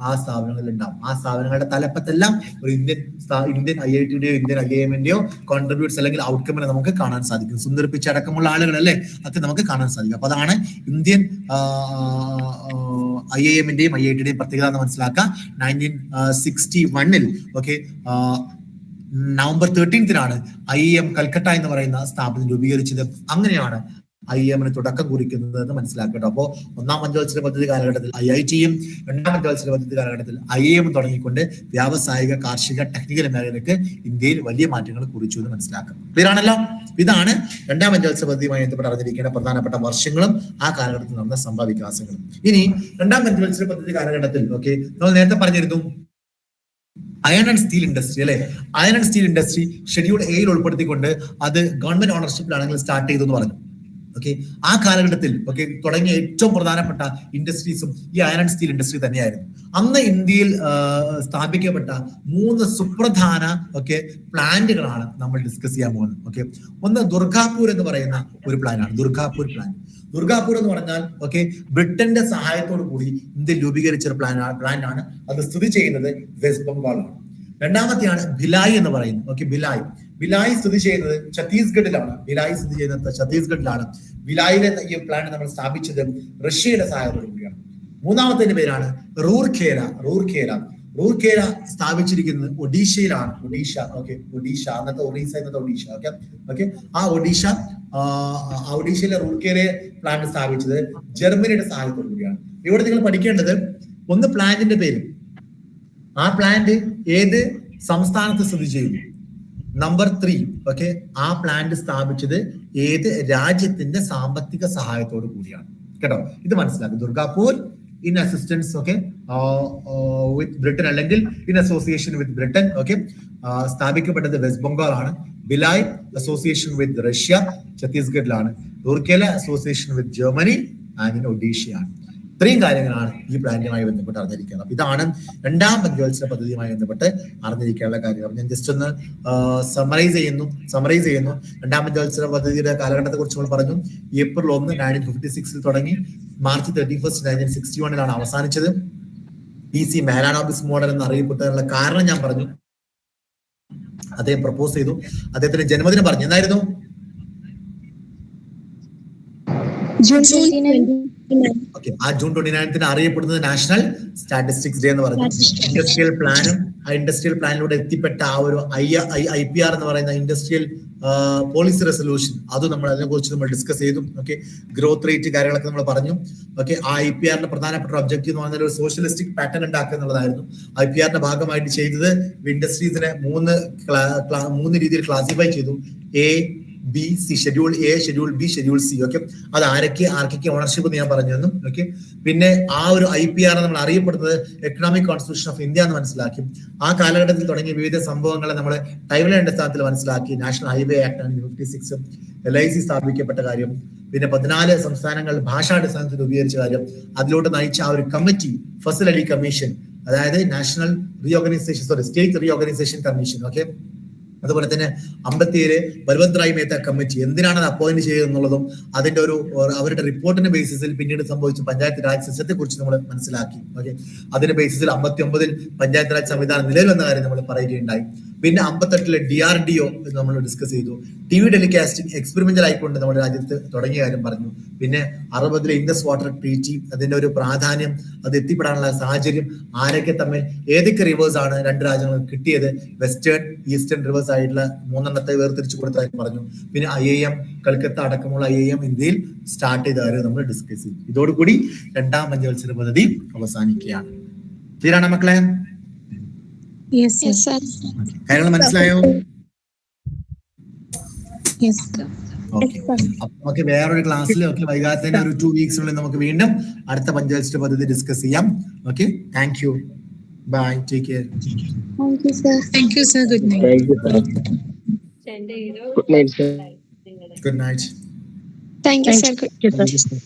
ആ സ്ഥാപനങ്ങളിൽ ഉണ്ടാവും. ആ സ്ഥാപനങ്ങളുടെ തലപ്പത്തെല്ലാം ഒരു ഇന്ത്യൻ IITയുടെയോ ഇന്ത്യൻ IIMന്റെയോ കോൺട്രിബ്യൂട്ട്സ് അല്ലെങ്കിൽ ഔട്ട്കമ്മിനെ നമുക്ക് കാണാൻ സാധിക്കും. സുന്ദർ പിച്ചൈ അടക്കമുള്ള ആളുകൾ അല്ലേ, അതൊക്കെ നമുക്ക് കാണാൻ സാധിക്കും. അപ്പൊ അതാണ് ഇന്ത്യൻ IIMന്റെയും IITയുടെയും പ്രത്യേകത എന്ന് മനസ്സിലാക്കുക. 1961 നവംബർ 13 IIM കൽക്കട്ട എന്ന് പറയുന്ന സ്ഥാപനം രൂപീകരിച്ചത്. അങ്ങനെയാണ് IIMന് തുടക്കം കുറിക്കുന്നത് എന്ന് മനസ്സിലാക്കട്ടോ. അപ്പോ ഒന്നാം പഞ്ചവത്സര പദ്ധതി കാലഘട്ടത്തിൽ IITയും രണ്ടാം പഞ്ചവത്സര പദ്ധതി കാലഘട്ടത്തിൽ IIM തുടങ്ങിക്കൊണ്ട് വ്യാവസായിക, കാർഷിക, ടെക്നിക്കൽ മേഖലയ്ക്ക് ഇന്ത്യയിൽ വലിയ മാറ്റങ്ങൾ കുറിച്ചു എന്ന് മനസ്സിലാക്കാം. ക്ലിയർ ആണല്ലോ? ഇതാണ് രണ്ടാം പഞ്ചവത്സര പദ്ധതിയുമായി ബന്ധപ്പെട്ട് അറിഞ്ഞിരിക്കേണ്ട പ്രധാനപ്പെട്ട വർഷങ്ങളും ആ കാലഘട്ടത്തിൽ നടന്ന സംഭവ വികാസങ്ങളും. ഇനി രണ്ടാം പഞ്ചവത്സര പദ്ധതി കാലഘട്ടത്തിൽ നമ്മൾ നേരത്തെ പറഞ്ഞിരുന്നു അയൺ ആൻഡ് സ്റ്റീൽ ഇൻഡസ്ട്രി അല്ലെ. Iron and steel industry schedule എയിൽ ഉൾപ്പെടുത്തിക്കൊണ്ട് അത് ഗവൺമെന്റ് ഓണർഷിപ്പിലാണെങ്കിൽ സ്റ്റാർട്ട് ചെയ്തു എന്ന് പറഞ്ഞു. ആ കാലഘട്ടത്തിൽ തുടങ്ങിയ ഏറ്റവും പ്രധാനപ്പെട്ട ഇൻഡസ്ട്രീസും ഈ അയൺ ആൻഡ് സ്റ്റീൽ ഇൻഡസ്ട്രി തന്നെയായിരുന്നു. അന്ന് ഇന്ത്യയിൽ സ്ഥാപിക്കപ്പെട്ട 3 സുപ്രധാന പ്ലാന്റുകളാണ് നമ്മൾ ഡിസ്കസ് ചെയ്യാൻ പോകുന്നത്. ഒന്ന് ദുർഗാപൂർ എന്ന് പറയുന്ന ഒരു പ്ലാനാണ്. ദുർഗാപൂർ എന്ന് പറഞ്ഞാൽ ബ്രിട്ടന്റെ സഹായത്തോടു കൂടി ഇന്ത്യ രൂപീകരിച്ച ഒരു പ്ലാന്റ് ആണ്. അത് സ്ഥിതി ചെയ്യുന്നത് വെസ്റ്റ് ബംഗാളാണ്. രണ്ടാമത്തെയാണ് ഭിലായ് എന്ന് പറയുന്നത്. ഭിലായ് സ്ഥിതി ചെയ്യുന്നത് ഛത്തീസ്ഗഡിലാണ്. ഭിലായിലെ ഈ പ്ലാന്റ് നമ്മൾ സ്ഥാപിച്ചത് റഷ്യയുടെ സഹായത്തോടു കൂടിയാണ്. മൂന്നാമത്തെ പേരാണ് റൂർക്കേല സ്ഥാപിച്ചിരിക്കുന്നത് ഒഡീഷയിലാണ്. ഒഡീഷ അന്നത്തെ ഒറീസ, ഇന്നത്തെ ഒഡീഷ. ആ ഒഡീഷയിലെ റൂർക്കേല പ്ലാന്റ് സ്ഥാപിച്ചത് ജർമ്മനിയുടെ സഹായത്തോടു കൂടിയാണ്. ഇവിടെ നിങ്ങൾ പഠിക്കേണ്ടത് ഒന്ന് പ്ലാന്റിന്റെ പേര്, ആ പ്ലാന്റ് ഏത് സംസ്ഥാനത്ത് സ്ഥിതി ചെയ്യുന്നു. നമ്പർ 3 ആ പ്ലാന്റ് സ്ഥാപിച്ചത് ഏത് രാജ്യത്തിന്റെ സാമ്പത്തിക സഹായത്തോടു കൂടിയാണ്. കേട്ടോ, ഇത് മനസ്സിലാക്കും. Durgapur in assistance with Britain അല്ലെങ്കിൽ ഇൻ അസോസിയേഷൻ വിത്ത് ബ്രിട്ടൻ സ്ഥാപിക്കപ്പെട്ടത് വെസ്റ്റ് ബംഗാൾ ആണ്. ഭിലായ് അസോസിയേഷൻ വിത്ത് റഷ്യ ഛത്തീസ്ഗഡിലാണ്. Rourkela association with Germany and ഒഡീഷയാണ്. ഇത്രയും കാര്യങ്ങളാണ് ഈ പ്ലാന്റുമായി ബന്ധപ്പെട്ട് അറിഞ്ഞിരിക്കുന്നത്. ഇതാണ് രണ്ടാം പഞ്ചവത്സര പദ്ധതിയുമായി ബന്ധപ്പെട്ട് അറിഞ്ഞിരിക്കാനുള്ള കാര്യങ്ങൾ. ഞാൻ ജസ്റ്റ് ഒന്ന് സമറൈസ് ചെയ്യുന്നു. രണ്ടാം പഞ്ചവത്സര പദ്ധതിയുടെ കാലഘട്ടത്തെ കുറിച്ച് നമ്മൾ പറഞ്ഞു. ഏപ്രിൽ 1, 1956 തുടങ്ങി മാർച്ച് 31, 1961 അവസാനിച്ചത്. PC മാലാനോബിസ് മോഡൽ എന്ന് അറിയപ്പെട്ടതിനുള്ള കാരണം ഞാൻ പറഞ്ഞു. അദ്ദേഹം പ്രപ്പോസ് ചെയ്തു. അദ്ദേഹത്തിന്റെ ജന്മദിനം പറഞ്ഞു. എന്തായിരുന്നു? ആ ജൂൺ 29 അറിയപ്പെടുന്നത് നാഷണൽ സ്റ്റാറ്റിസ്റ്റിക്സ് ഡേ എന്ന് പറഞ്ഞു. ഇൻഡസ്ട്രിയൽ പ്ലാനും ആ ഇൻഡസ്ട്രിയൽ പ്ലാനിലൂടെ എത്തിപ്പെട്ട ആ ഒരു IPR എന്ന് പറയുന്ന ഇൻഡസ്ട്രിയൽ പോളിസി റെസൊല്യൂഷൻ, അത് നമ്മൾ അതിനെക്കുറിച്ച് നമ്മൾ ഡിസ്കസ് ചെയ്തു. ഗ്രോത്ത് റേറ്റ് കാര്യങ്ങളൊക്കെ നമ്മൾ പറഞ്ഞു. ആ IPRന്റെ പ്രധാനപ്പെട്ട ഒബ്ജക്റ്റീവ് എന്ന് പറഞ്ഞാൽ ഒരു സോഷ്യലിസ്റ്റിക് പാറ്റേൺ ഉണ്ടാക്കുക എന്നുള്ളതായിരുന്നു. IPRന്റെ ഭാഗമായിട്ട് ചെയ്തത് ഇൻഡസ്ട്രീസിനെ 3 രീതിയിൽ ക്ലാസിഫൈ ചെയ്തു. A-B-C, schedule A, schedule B, schedule C. അത് ആർക്കൊക്കെ ഓണർഷിപ്പ് എന്ന് ഞാൻ പറഞ്ഞു തന്നു. പിന്നെ ആ ഒരു IPR നമ്മൾ അറിയപ്പെടുന്നത് എക്കണോമിക് കോൺസ്റ്റിറ്റ്യൂഷൻ ഓഫ് ഇന്ത്യ എന്ന് മനസ്സിലാക്കി. ആ കാലഘട്ടത്തിൽ തുടങ്ങിയ വിവിധ സംഭവങ്ങളെ നമ്മൾ ടൈം ലൈൻ അടിസ്ഥാനത്തിൽ മനസ്സിലാക്കി. നാഷണൽ ഹൈവേ ആക്ട് 1956, LIC സ്ഥാപിക്കപ്പെട്ട കാര്യം, പിന്നെ 14 സംസ്ഥാനങ്ങൾ ഭാഷാടിസ്ഥാനത്തിൽ രൂപീകരിച്ച കാര്യം, അതിലോട്ട് നയിച്ച ആ ഒരു കമ്മിറ്റി ഫസൽ അലി കമ്മീഷൻ, അതായത് നാഷണൽ സ്റ്റേറ്റ് റീഓർഗനൈസേഷൻ കമ്മീഷൻ. അതുപോലെ തന്നെ 57 ബൽവന്ത് റായ് മേത്ത കമ്മിറ്റി എന്തിനാണ് അത് അപ്പോയിന്റ് ചെയ്തതെന്നുള്ളതും അതിന്റെ അവരുടെ റിപ്പോർട്ടിന്റെ ബേസിസിൽ പിന്നീട് സംഭവിച്ച പഞ്ചായത്ത് രാജ് സിസ്റ്റത്തെ കുറിച്ച് നമ്മൾ മനസ്സിലാക്കി. അതിന്റെ ബേസിസിൽ 59 പഞ്ചായത്ത് രാജ് സംവിധാനം നിലവിൽ വന്ന കാര്യം നമ്മൾ പറയുകയുണ്ടായി. പിന്നെ 58 DRDO നമ്മൾ ഡിസ്കസ് ചെയ്തു. TV ടെലികാസ്റ്റിംഗ് എക്സ്പെരിമെന്റൽ ആയിക്കൊണ്ട് നമ്മുടെ രാജ്യത്ത് തുടങ്ങിയ കാര്യം പറഞ്ഞു. പിന്നെ 60 ഇൻഡസ് വാട്ടർ ട്രീറ്റി, അതിന്റെ ഒരു പ്രാധാന്യം, അത് എത്തിപ്പെടാനുള്ള സാഹചര്യം, ആരൊക്കെ തമ്മിൽ ഏതൊക്കെ റിവേഴ്സ് ആണ് രണ്ട് രാജ്യങ്ങൾക്ക് കിട്ടിയത്, വെസ്റ്റേൺ ഈസ്റ്റേൺ റിവേഴ്സ് ആയിട്ടുള്ള 3 വേർതിരിച്ചു കൊടുത്തായി പറഞ്ഞു. പിന്നെ IIM കൽക്കത്ത അടക്കമുള്ള IIM ഇന്ത്യയിൽ സ്റ്റാർട്ട് ചെയ്ത കാര്യം നമ്മൾ ഡിസ്കസ് ചെയ്തു. ഇതോടുകൂടി രണ്ടാം പഞ്ചവത്സര പദ്ധതി അവസാനിക്കുകയാണ്. ക്ലിയറാണ് മക്കളെ? Yes, Yes, sir. sir. കാര്യങ്ങൾ മനസ്സിലായോ? Yes. ഓക്കെ. അപ്പൊ നമുക്ക് വേറൊരു ക്ലാസ്സിൽ വൈകാതെ തന്നെ ഒരു 2 വീക്സിനുള്ളിൽ നമുക്ക് വീണ്ടും അടുത്ത പഞ്ചവത്സര പദ്ധതി ഡിസ്കസ് ചെയ്യാം. Okay, thank you, bye, take care. Thank you, sir. Thank you, sir. Good night. Thank you sir. Send ചെയ്തു. Good night sir. നിങ്ങളുടെ good night. Thank you, sir. Thank you, sir. Thank you sir.